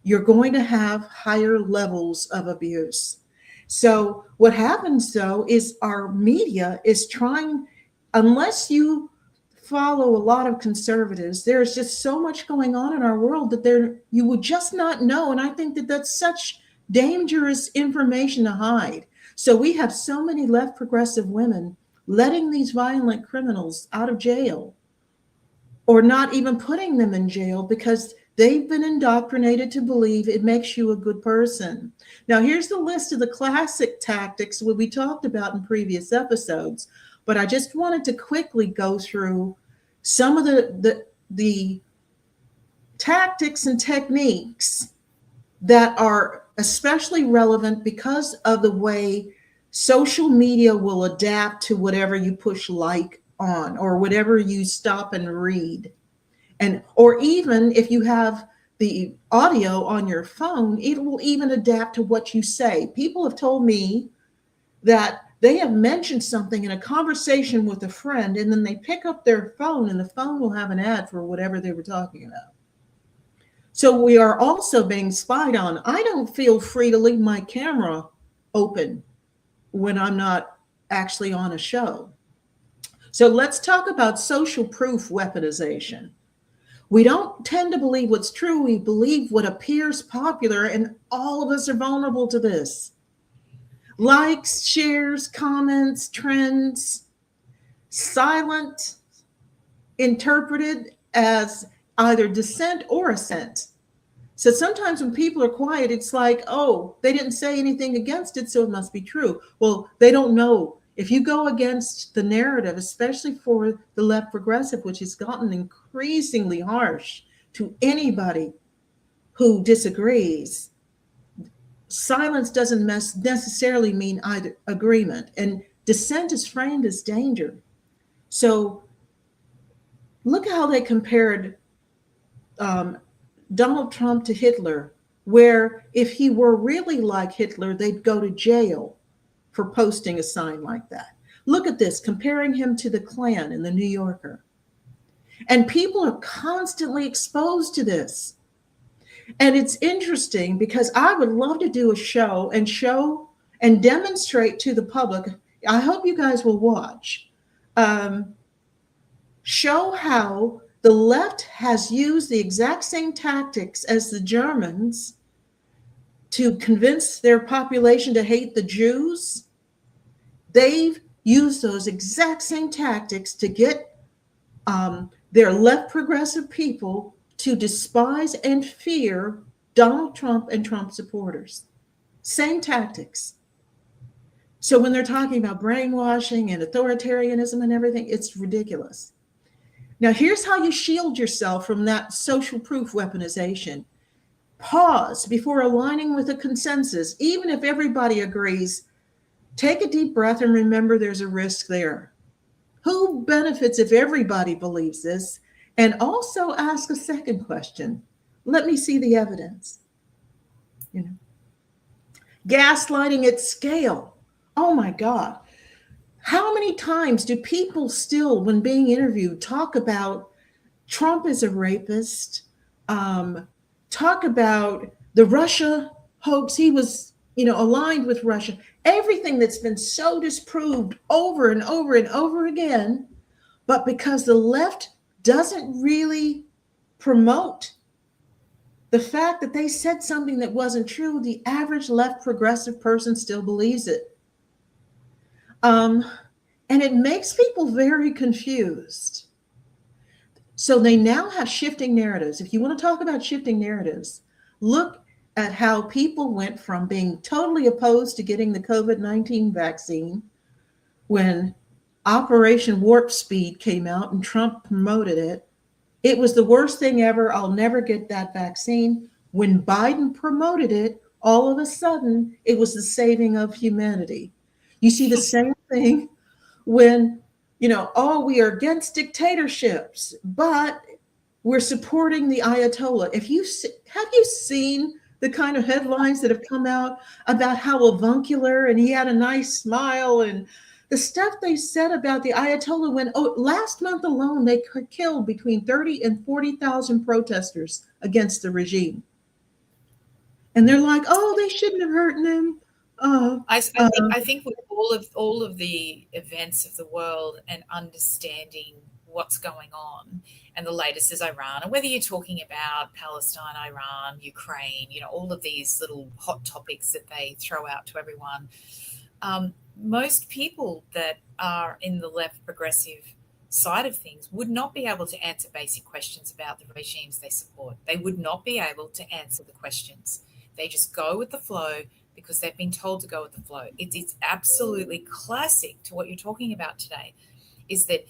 you're going to have higher levels of abuse. So what happens though is our media is trying, unless you follow a lot of conservatives, there's just so much going on in our world that you would just not know. And I think that that's such dangerous information to hide. So we have so many left progressive women letting these violent criminals out of jail, or not even putting them in jail, because they've been indoctrinated to believe it makes you a good person. Now, here's the list of the classic tactics that we talked about in previous episodes, but I just wanted to quickly go through some of the tactics and techniques that are especially relevant because of the way social media will adapt to whatever you push like on, or whatever you stop and read. And or even if you have the audio on your phone, it will even adapt to what you say. People have told me that they have mentioned something in a conversation with a friend, and then they pick up their phone and the phone will have an ad for whatever they were talking about. So we are also being spied on. I don't feel free to leave my camera open when I'm not actually on a show. So let's talk about social proof weaponization. We don't tend to believe what's true. We believe what appears popular, and all of us are vulnerable to this. Likes, shares, comments, trends, silent, interpreted as either dissent or assent. So sometimes when people are quiet, it's like, oh, they didn't say anything against it, so it must be true. Well, they don't know. If you go against the narrative, especially for the left progressive, which has gotten increasingly harsh to anybody who disagrees, silence doesn't necessarily mean either agreement. And dissent is framed as danger. So look how they compared Donald Trump to Hitler, where if he were really like Hitler, they'd go to jail for posting a sign like that. Look at this, comparing him to the Klan in the New Yorker. And people are constantly exposed to this. And it's interesting because I would love to do a show and demonstrate to the public. I hope you guys will watch. Show how the left has used the exact same tactics as the Germans to convince their population to hate the Jews. They've used those exact same tactics to get their left progressive people to despise and fear Donald Trump and Trump supporters. Same tactics. So when they're talking about brainwashing and authoritarianism and everything, it's ridiculous. Now, here's how you shield yourself from that social proof weaponization. Pause before aligning with a consensus, even if everybody agrees. Take a deep breath and remember there's a risk there. Who benefits if everybody believes this? And also ask a second question. Let me see the evidence. You know, gaslighting at scale. Oh my God. How many times do people still, when being interviewed, talk about Trump is a rapist, um, talk about the Russia hoax, he was, aligned with Russia, everything that's been so disproved over and over and over again, but because the left doesn't really promote the fact that they said something that wasn't true, the average left progressive person still believes it. Um, and it makes people very confused. So they now have shifting narratives. If you want to talk about shifting narratives, look at how people went from being totally opposed to getting the COVID-19 vaccine when Operation Warp Speed came out and Trump promoted it. It was the worst thing ever. I'll never get that vaccine. When Biden promoted it, all of a sudden, it was the saving of humanity. You see the same thing when, oh, we are against dictatorships, but we're supporting the Ayatollah. Have you seen the kind of headlines that have come out about how avuncular and he had a nice smile and the stuff they said about the Ayatollah when last month alone they killed between 30 and 40,000 protesters against the regime. And they're like, oh, they shouldn't have hurt him. I think with all of the events of the world and understanding what's going on, and the latest is Iran, and whether you're talking about Palestine, Iran, Ukraine, all of these little hot topics that they throw out to everyone, most people that are in the left progressive side of things would not be able to answer basic questions about the regimes they support. They would not be able to answer the questions. They just go with the flow because they've been told to go with the flow. It's absolutely classic to what you're talking about today, is that,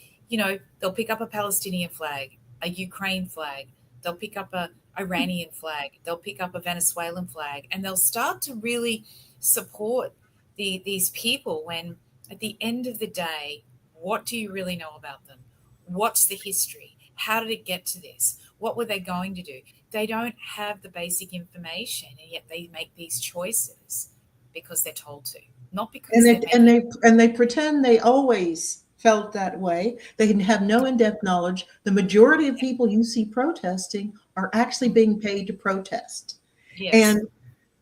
they'll pick up a Palestinian flag, a Ukraine flag, they'll pick up a Iranian flag, they'll pick up a Venezuelan flag, and they'll start to really support these people when at the end of the day, what do you really know about them? What's the history? How did it get to this? What were they going to do? They don't have the basic information, and yet they make these choices because they're told to, not because they pretend they always felt that way. They can have no in-depth knowledge. The majority of people you see protesting are actually being paid to protest. Yes.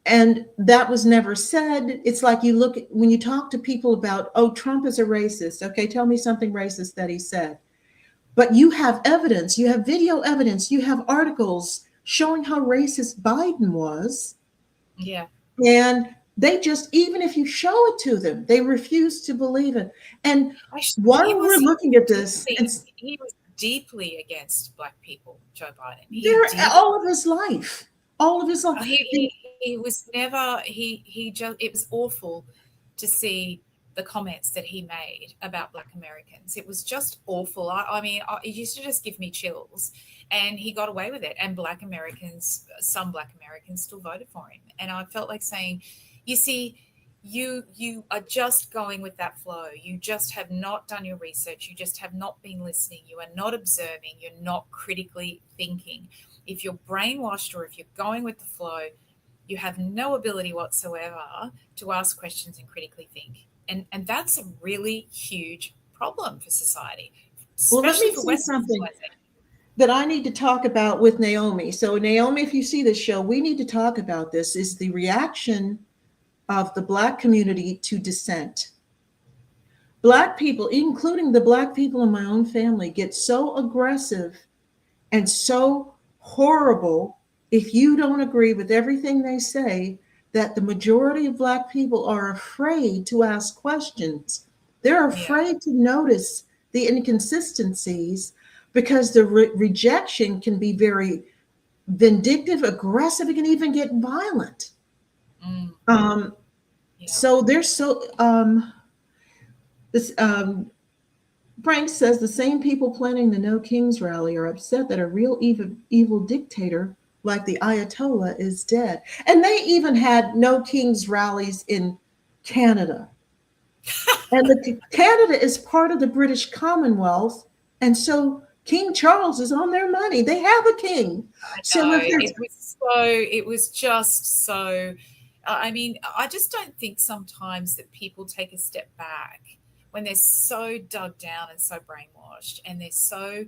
And that was never said. It's like when you talk to people about, oh, Trump is a racist. Okay, tell me something racist that he said. But you have evidence, you have video evidence, you have articles showing how racist Biden was. Yeah. And they just, even if you show it to them, they refuse to believe it. And while we're looking at this, he was deeply against Black people, Joe Biden. All of his life. All of his life. He was never, it was awful to see the comments that he made about Black Americans. It was just awful. I mean, it used to just give me chills, and he got away with it. And some Black Americans still voted for him. And I felt like saying, you see, you are just going with that flow. You just have not done your research. You just have not been listening. You are not observing. You're not critically thinking. If you're brainwashed or if you're going with the flow, you have no ability whatsoever to ask questions and critically think. And that's a really huge problem for society. Well, let me say something that I need to talk about with Naomi. So, Naomi, if you see this show, we need to talk about this, is the reaction of the Black community to dissent. Black people, including the Black people in my own family, get so aggressive and so horrible if you don't agree with everything they say, that the majority of Black people are afraid to ask questions. They're afraid to notice the inconsistencies because the rejection can be very vindictive, aggressive. It can even get violent. So they're so Frank says the same people planning the No Kings rally are upset that a real evil dictator like the Ayatollah is dead. And they even had No Kings rallies in Canada. And Canada is part of the British Commonwealth. And so King Charles is on their money. They have a king. I So know if there's, it was just so. I mean, I just don't think sometimes that people take a step back when they're so dug down and so brainwashed and they're so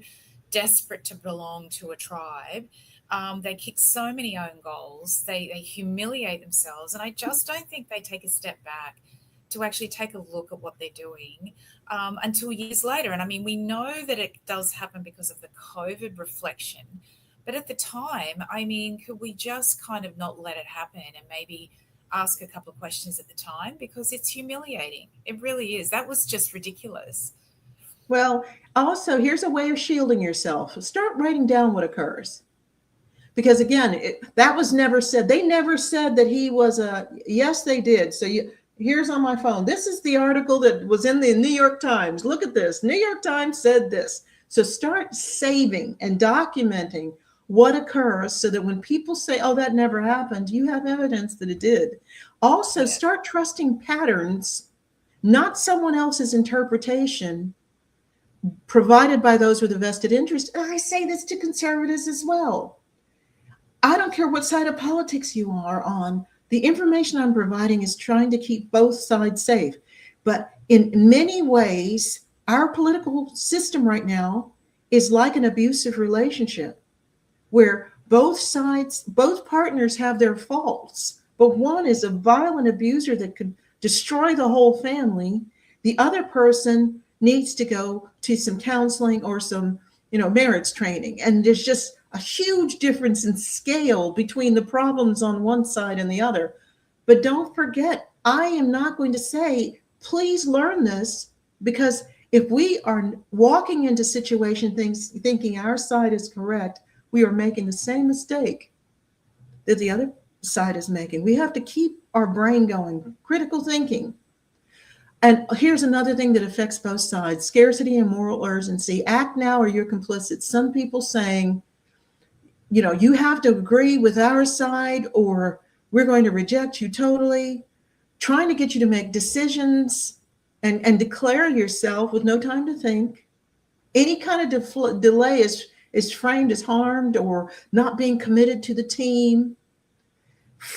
desperate to belong to a tribe. They kick so many own goals. They humiliate themselves, and I just don't think they take a step back to actually take a look at what they're doing until years later. And I mean, we know that it does happen because of the COVID reflection. But at the time, I mean, could we just kind of not let it happen and maybe ask a couple of questions at the time? Because it's humiliating. It really is. That was just ridiculous. well, also, here's a way of shielding yourself. Start writing down what occurs. Because again, that was never said. They never said that he was a, yes, they did. So here's on my phone. This is the article that was in the New York Times. Look at this. New York Times said this. So start saving and documenting what occurs so that when people say, oh, that never happened, you have evidence that it did. Also, Yeah. start trusting patterns, not someone else's interpretation provided by those with a vested interest. And I say this to conservatives as well. I don't care what side of politics you are on. The information I'm providing is trying to keep both sides safe. But in many ways, our political system right now is like an abusive relationship where both sides, both partners have their faults, but one is a violent abuser that could destroy the whole family. The other person needs to go to some counseling or some, marriage training. And there's just a huge difference in scale between the problems on one side and the other. But don't forget, I am not going to say, please learn this, because if we are walking into situation things thinking our side is correct, we are making the same mistake that the other side is making. We have to keep our brain going, critical thinking. And here's another thing that affects both sides: scarcity and moral urgency. Act now or you're complicit. Some people saying, you have to agree with our side or we're going to reject you totally, trying to get you to make decisions and declare yourself with no time to think. Any kind of delay is framed as harmed or not being committed to the team.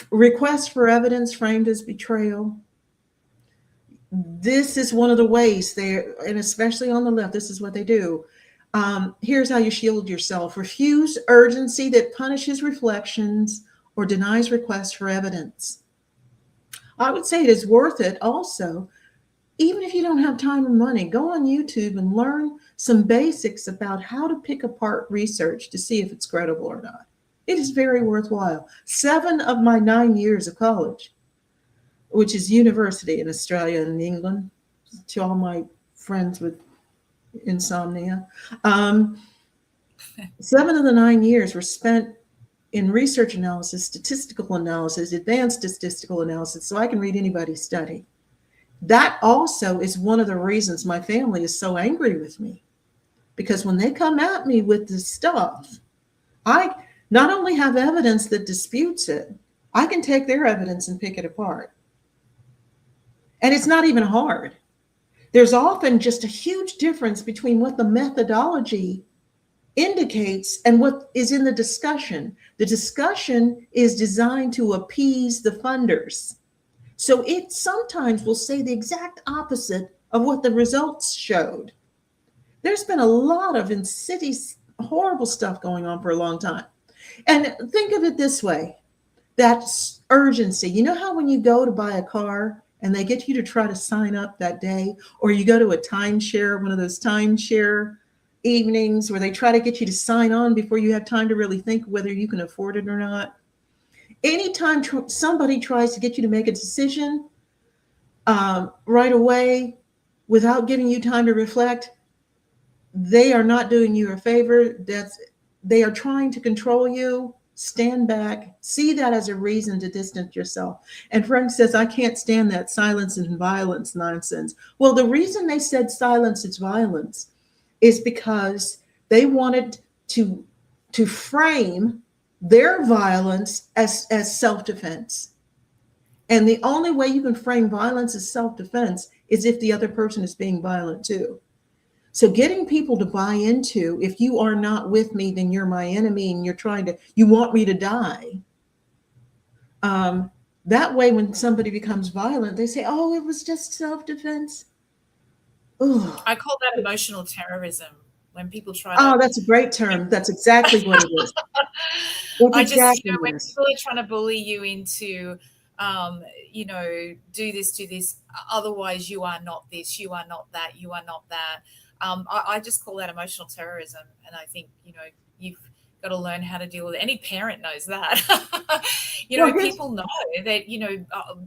Requests for evidence framed as betrayal. This is one of the ways they, and especially on the left, this is what they do. Here's how you shield yourself: refuse urgency that punishes reflections or denies requests for evidence. I would say it is worth it also, even if you don't have time or money, go on YouTube and learn some basics about how to pick apart research to see if it's credible or not. It is very worthwhile. 7 of my 9 years of college, which is university in Australia and England, to all my friends with insomnia. 7 of the 9 years were spent in research analysis, statistical analysis, advanced statistical analysis, so I can read anybody's study. That also is one of the reasons my family is so angry with me, because when they come at me with this stuff, I not only have evidence that disputes it, I can take their evidence and pick it apart. And it's not even hard. There's often just a huge difference between what the methodology indicates and what is in the discussion. The discussion is designed to appease the funders. So it sometimes will say the exact opposite of what the results showed. There's been a lot of insidious, horrible stuff going on for a long time. And think of it this way: that urgency. You know how when you go to buy a car and they get you to try to sign up that day, or you go to a timeshare, one of those timeshare evenings where they try to get you to sign on before you have time to really think whether you can afford it or not. Anytime somebody tries to get you to make a decision right away without giving you time to reflect, they are not doing you a favor. They are trying to control you. stand back, see that as a reason to distance yourself. And Frank says, I can't stand that silence and violence nonsense. Well, the reason they said silence is violence is because they wanted to to frame their violence as self-defense. And the only way you can frame violence as self-defense is if the other person is being violent too. So getting people to buy into, if you are not with me, then you're my enemy and you want me to die. That way, when somebody becomes violent, they say, oh, it was just self-defense. Oh, I call that emotional terrorism when people try to. oh, that's a great term. That's exactly what it is. That's I just, exactly what when it is. people are trying to bully you into, do this, otherwise you are not this, you are not that, you are not that. I just call that emotional terrorism. And I think, you've got to learn how to deal with it. Any parent knows that. Well, here's People know that,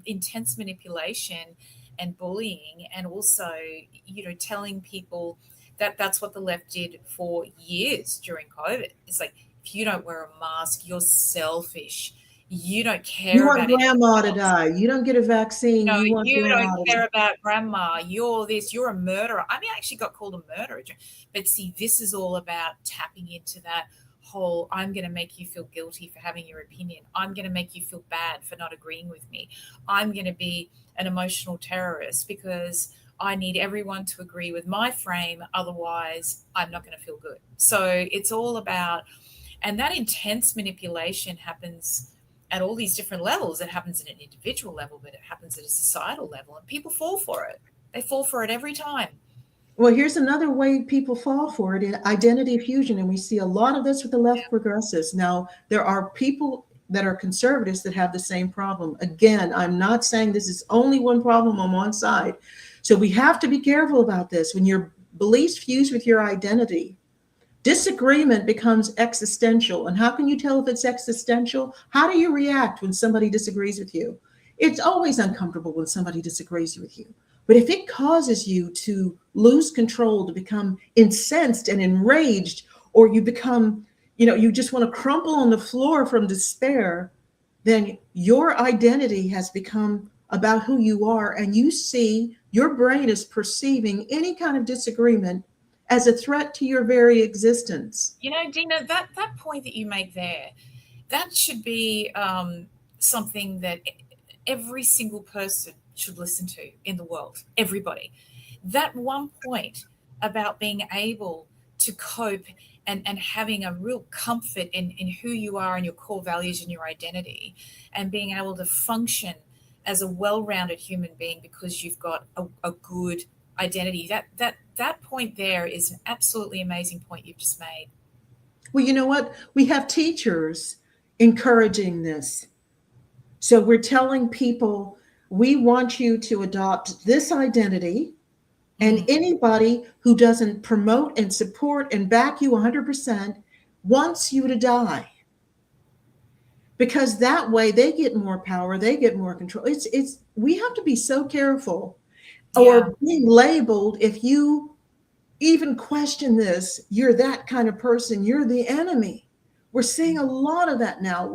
intense manipulation and bullying, and also, telling people that that's what the left did for years during COVID. It's like, if you don't wear a mask, you're selfish. You don't you care want about anyone grandma to else. die. You don't get a vaccine. You want You don't grandma to die. care about grandma. You're this, you're a murderer. I mean, I actually got called a murderer. But see, this is all about tapping into that whole, I'm going to make you feel guilty for having your opinion. I'm going to make you feel bad for not agreeing with me. I'm going to be an emotional terrorist because I need everyone to agree with my frame. Otherwise, I'm not going to feel good. So it's all about, and that intense manipulation happens at all these different levels. It happens at an individual level, but it happens at a societal level, and people fall for it. They fall for it every time. Well, here's another way people fall for it in identity fusion. And we see a lot of this with the left progressives. Now, there are people that are conservatives that have the same problem. Again, I'm not saying this is only one problem on one side. So we have to be careful about this. When your beliefs fuse with your identity, disagreement becomes existential. And how can you tell if it's existential? How do you react when somebody disagrees with you? It's always uncomfortable when somebody disagrees with you. But if it causes you to lose control, to become incensed and enraged, or you become, you just want to crumple on the floor from despair, then your identity has become about who you are. And you see, your brain is perceiving any kind of disagreement as a threat to your very existence. Dina, that point that you make there, that should be something that every single person should listen to in the world. Everybody. That one point about being able to cope and having a real comfort in who you are and your core values and your identity, and being able to function as a well-rounded human being because you've got a good identity. That point there is an absolutely amazing point you've just made. Well, you know what? We have teachers encouraging this. So we're telling people, we want you to adopt this identity. And Mm. anybody who doesn't promote and support and back you 100% wants you to die. Because that way they get more power, they get more control. It's we have to be so careful, Yeah. or being labeled. If you even question this, you're that kind of person, you're the enemy. We're seeing a lot of that now.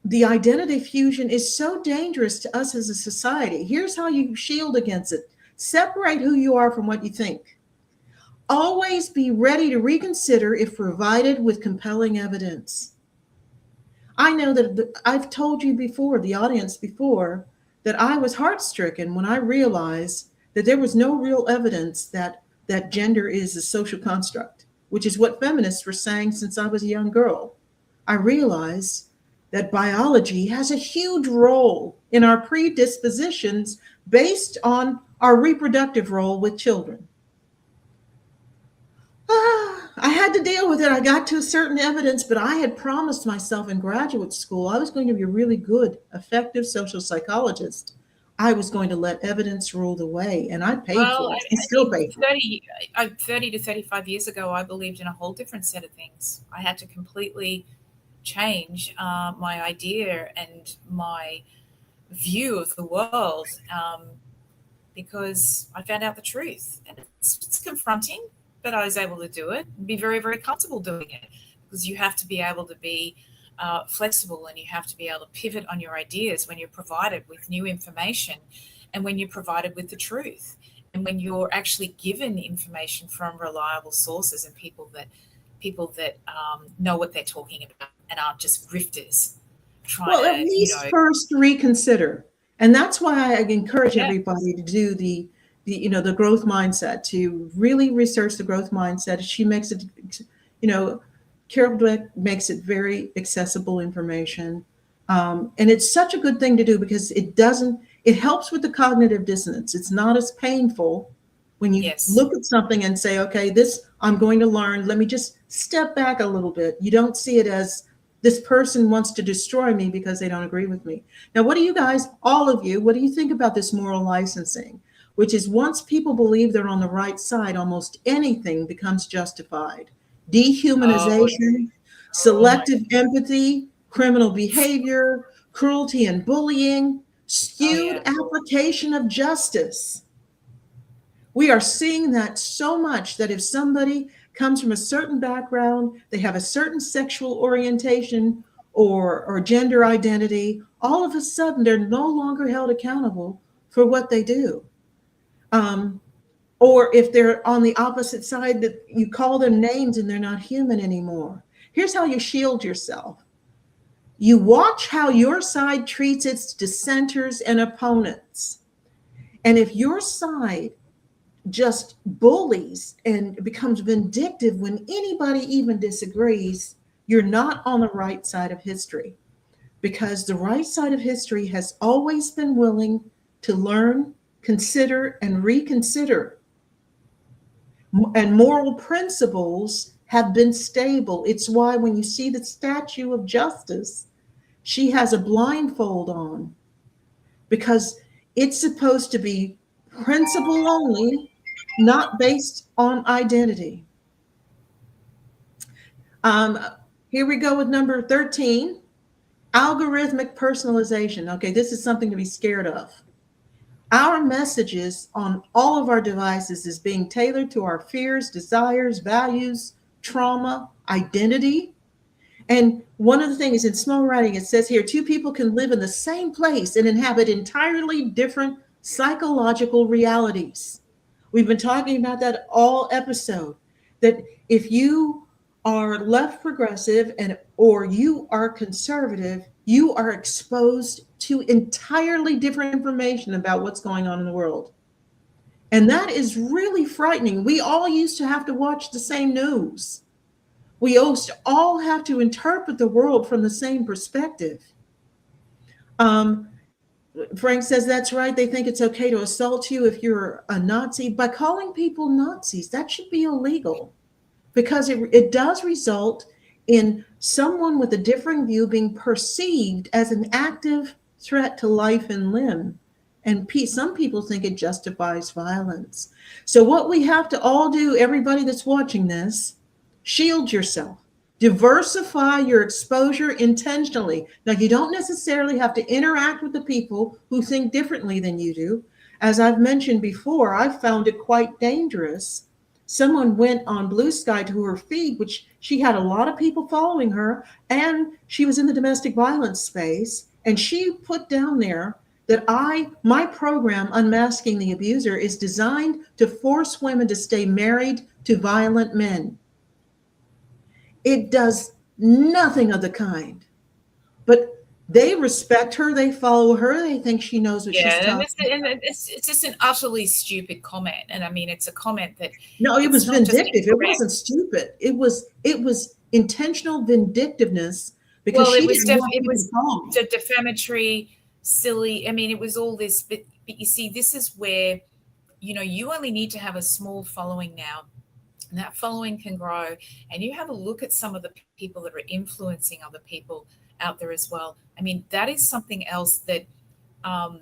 The identity fusion is so dangerous to us as a society. Here's how you shield against it: separate who you are from what you think. Always be ready to reconsider if provided with compelling evidence. I know that I've told you before, the audience before, that I was heart-stricken when I realized that there was no real evidence that gender is a social construct, which is what feminists were saying since I was a young girl. I realized that biology has a huge role in our predispositions based on our reproductive role with children. I had to deal with it. I got to a certain evidence, but I had promised myself in graduate school I was going to be a really good, effective social psychologist. I was going to let evidence rule the way, and I paid Well, for it. I I still mean, pay for it. 30 to 35 years ago, I believed in a whole different set of things. I had to completely change my idea and my view of the world, because I found out the truth. And it's confronting, but I was able to do it and be very, very comfortable doing it, because you have to be able to be flexible, and you have to be able to pivot on your ideas when you're provided with new information, and when you're provided with the truth, and when you're actually given information from reliable sources and people that know what they're talking about and aren't just grifters trying Well, at to, least first reconsider. And that's why I encourage yeah, everybody to do the growth mindset, to really research the growth mindset. She makes it, you know, Carol Dweck makes it very accessible information. And it's such a good thing to do because it helps with the cognitive dissonance. It's not as painful when you yes, look at something and say, okay, this I'm going to learn. Let me just step back a little bit. You don't see it as this person wants to destroy me because they don't agree with me. Now, what do you guys, all of you, what do you think about this moral licensing? Which is once people believe they're on the right side, almost anything becomes justified. oh, Dehumanization, oh my, selective empathy, criminal behavior, cruelty and bullying, oh skewed yeah, application of justice. We are seeing that so much that if somebody comes from a certain background, they have a certain sexual orientation or gender identity, all of a sudden they're no longer held accountable for what they do. Um, or if they're on the opposite side, that you call them names and they're not human anymore. Here's how you shield yourself. You watch how your side treats its dissenters and opponents. And if your side just bullies and becomes vindictive when anybody even disagrees, you're not on the right side of history, because the right side of history has always been willing to learn, consider, and reconsider. And moral principles have been stable. It's why when you see the statue of justice, she has a blindfold on, because it's supposed to be principle only, not based on identity. Um, Here we go with number 13, algorithmic personalization. Okay, this is something to be scared of. Our messages on all of our devices is being tailored to our fears, desires, values, trauma, identity. And one of the things in small writing, it says here, two people can live in the same place and inhabit entirely different psychological realities. We've been talking about that all episode, that if you are left progressive and or you are conservative, you are exposed to entirely different information about what's going on in the world. And that is really frightening. We all used to have to watch the same news. We all have to interpret the world from the same perspective. Um, Frank says that's right. They think it's okay to assault you if you're a Nazi. By calling people Nazis, that should be illegal, because it does result in someone with a differing view being perceived as an active threat to life and limb. And some people think it justifies violence. So, what we have to all do, everybody that's watching this, shield yourself. Diversify your exposure intentionally. Now, you don't necessarily have to interact with the people who think differently than you do. As I've mentioned before, I found it quite dangerous. Someone went on Blue Sky to her feed, which she had a lot of people following her, and she was in the domestic violence space. And she put down there that my program, Unmasking the Abuser, is designed to force women to stay married to violent men. It does nothing of the kind. But they respect her, they follow her, they think she knows what she's yeah, and talking about. it's just an utterly stupid comment, and I mean, it's a comment that No, it it's was not just vindictive. It incorrect. wasn't stupid. It was intentional vindictiveness, because Well, she didn't want it people to was call me. defamatory, silly. I mean, it was all this, but you see, this is where you only need to have a small following now, and that following can grow. And you have a look at some of the people that are influencing other people out there as well. I mean, that is something else that um,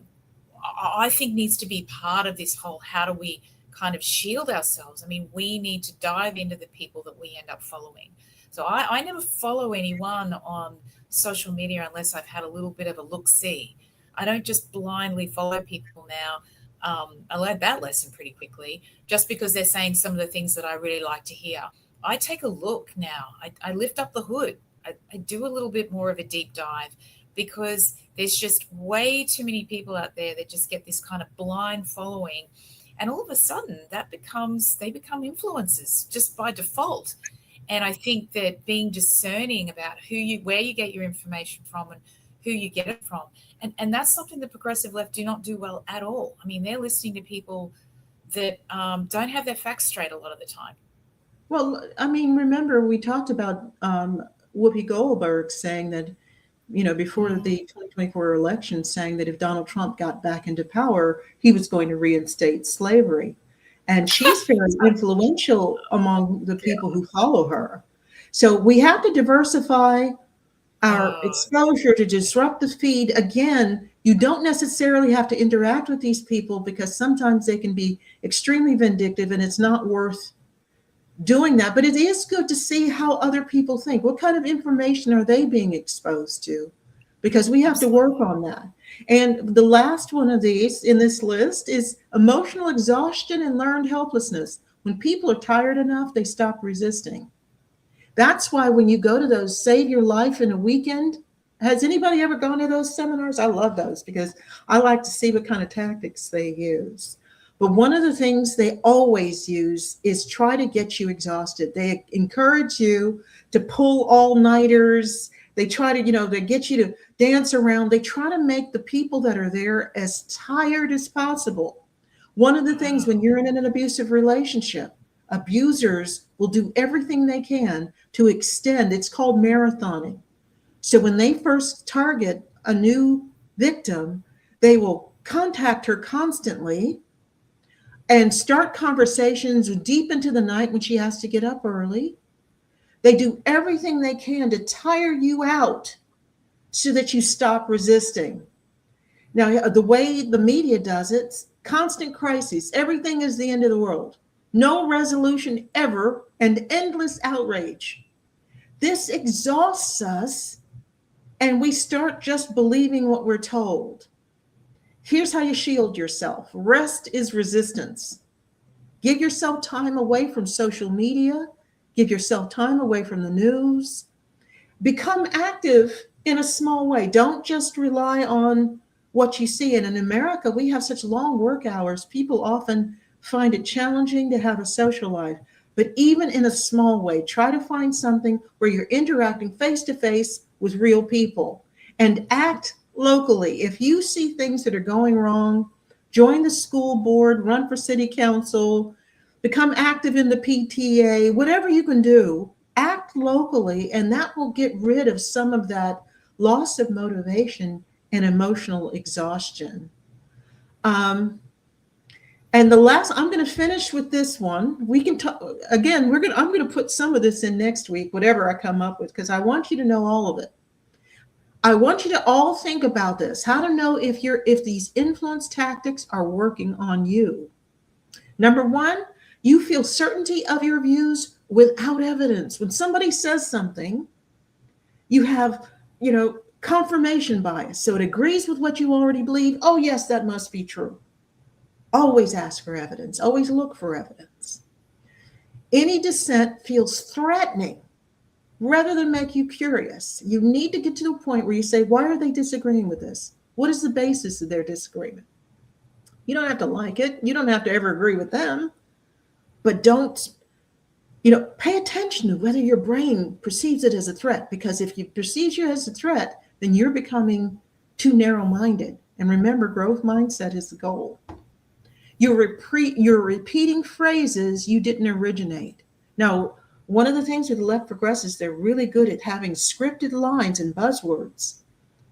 I think needs to be part of this whole how do we kind of shield ourselves. I mean, we need to dive into the people that we end up following. So I never follow anyone on social media unless I've had a little bit of a look see. I don't just blindly follow people now. I learned that lesson pretty quickly just because they're saying some of the things that I really like to hear. I take a look now. I lift up the hood. I do a little bit more of a deep dive because there's just way too many people out there that just get this kind of blind following. And all of a sudden they become influencers just by default. And I think that being discerning about where you get your information from and who you get it from. And that's something the progressive left do not do well at all. I mean, they're listening to people that don't have their facts straight a lot of the time. Well, I mean, remember we talked about Whoopi Goldberg saying that, before Mm. the 2024 election, saying that if Donald Trump got back into power, he was going to reinstate slavery. And she's very influential among the people who follow her. So we have to diversify our Oh, exposure to disrupt the feed. Again, you don't necessarily have to interact with these people because sometimes they can be extremely vindictive and it's not worth doing that. But it is good to see how other people think. What kind of information are they being exposed to? Because we have to absolutely. work on that. And the last one of these in this list is emotional exhaustion and learned helplessness. When people are tired enough, they stop resisting. That's why when you go to those Save Your Life in a Weekend, has anybody ever gone to those seminars? I love those because I like to see what kind of tactics they use. But one of the things they always use is try to get you exhausted. They encourage you to pull all-nighters. They try to, they get you to dance around. They try to make the people that are there as tired as possible. One of the things when Wow. you're in an abusive relationship, abusers will do everything they can to extend. It's called marathoning. So when they first target a new victim, they will contact her constantly and start conversations deep into the night when she has to get up early. They do everything they can to tire you out so that you stop resisting. Now, the way the media does it, constant crises, everything is the end of the world, no resolution ever, and endless outrage. This exhausts us, and we start just believing what we're told. Here's how you shield yourself: rest is resistance. Give yourself time away from social media, give yourself time away from the news. Become active in a small way. Don't just rely on what you see. And in America, we have such long work hours. People often find it challenging to have a social life. But even in a small way, try to find something where you're interacting face to face with real people and act locally. If you see things that are going wrong, join the school board, run for city council, become active in the PTA, whatever you can do, act locally, and that will get rid of some of that loss of motivation and emotional exhaustion. Um, and the last, I'm going to finish with this one. We can talk again. I'm going to put some of this in next week, whatever I come up with, because I want you to know all of it. I want you to all think about this: how to know if these influence tactics are working on you. Number one, you feel certainty of your views without evidence. When somebody says something, you have, confirmation bias. So it agrees with what you already believe. Oh, yes, that must be true. Always ask for evidence, always look for evidence. Any dissent feels threatening rather than make you curious. You need to get to the point where you say, why are they disagreeing with this? What is the basis of their disagreement? You don't have to like it, you don't have to ever agree with them, but don't, pay attention to whether your brain perceives it as a threat, because if it perceives you as a threat, then you're becoming too narrow-minded. And remember, growth mindset is the goal. You're repeating phrases you didn't originate. Now, one of the things with the left progressives, they're really good at having scripted lines and buzzwords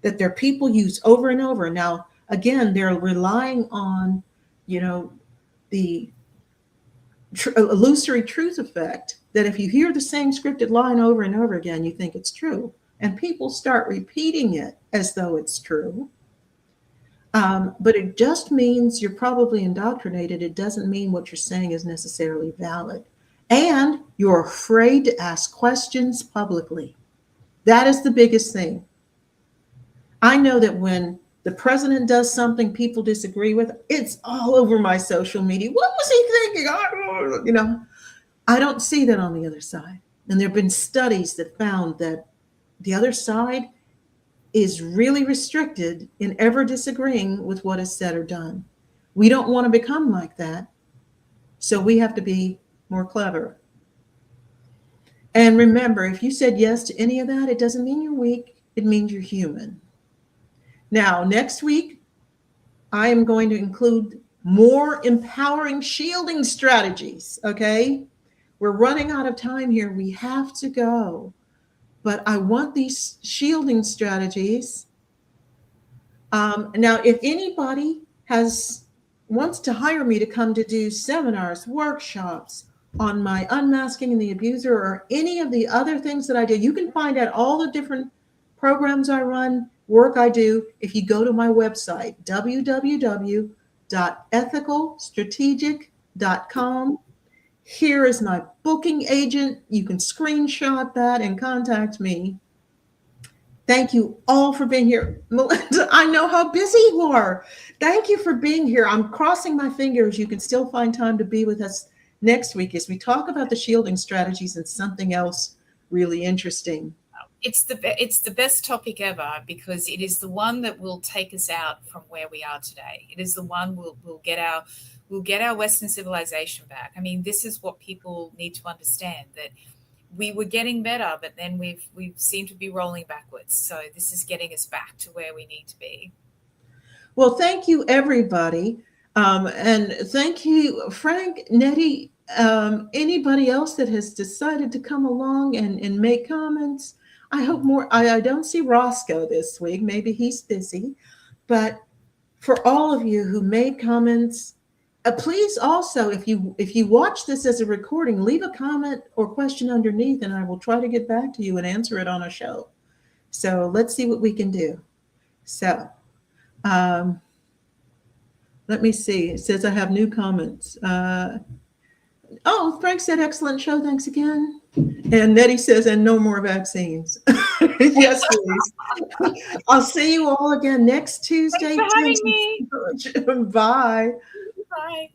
that their people use over and over. Now, again, they're relying on, the illusory truth effect, that if you hear the same scripted line over and over again, you think it's true. And people start repeating it as though it's true. But it just means you're probably indoctrinated. It doesn't mean what you're saying is necessarily valid. And you're afraid to ask questions publicly. That is the biggest thing. I know that when the president does something people disagree with, it's all over my social media. What was he thinking? I don't see that on the other side. And there have been studies that found that The other side is really restricted in ever disagreeing with what is said or done. We don't want to become like that. So we have to be more clever. And remember, if you said yes to any of that, it doesn't mean you're weak, it means you're human. Now, next week, I am going to include more empowering shielding strategies. Okay. We're running out of time here. We have to go. But I want these shielding strategies. Now, if anybody wants to hire me to come to do seminars, workshops on my unmasking and the abuser, or any of the other things that I do, you can find out all the different programs I run, work I do, if you go to my website, www.ethicalstrategic.com. Here is my booking agent. You can screenshot that and contact me. Thank you all for being here. Melinda, I know how busy you are. Thank you for being here. I'm crossing my fingers you can still find time to be with us next week as we talk about the shielding strategies and something else really interesting. It's the best topic ever, because it is the one that will take us out from where we are today. It is the one we'll get our Western civilization back. I mean, this is what people need to understand, that we were getting better, but then we've seemed to be rolling backwards. So this is getting us back to where we need to be. Well, thank you, everybody. And thank you, Frank, Nettie, anybody else that has decided to come along and make comments. I hope more. I don't see Roscoe this week. Maybe he's busy. But for all of you who made comments, please also, if you watch this as a recording, leave a comment or question underneath, and I will try to get back to you and answer it on a show. So let's see what we can do. So let me see. It says I have new comments. Frank said, excellent show. Thanks again. And Nettie says, and no more vaccines. Yes, please. I'll see you all again next Tuesday. Thanks for having me. Bye. Bye.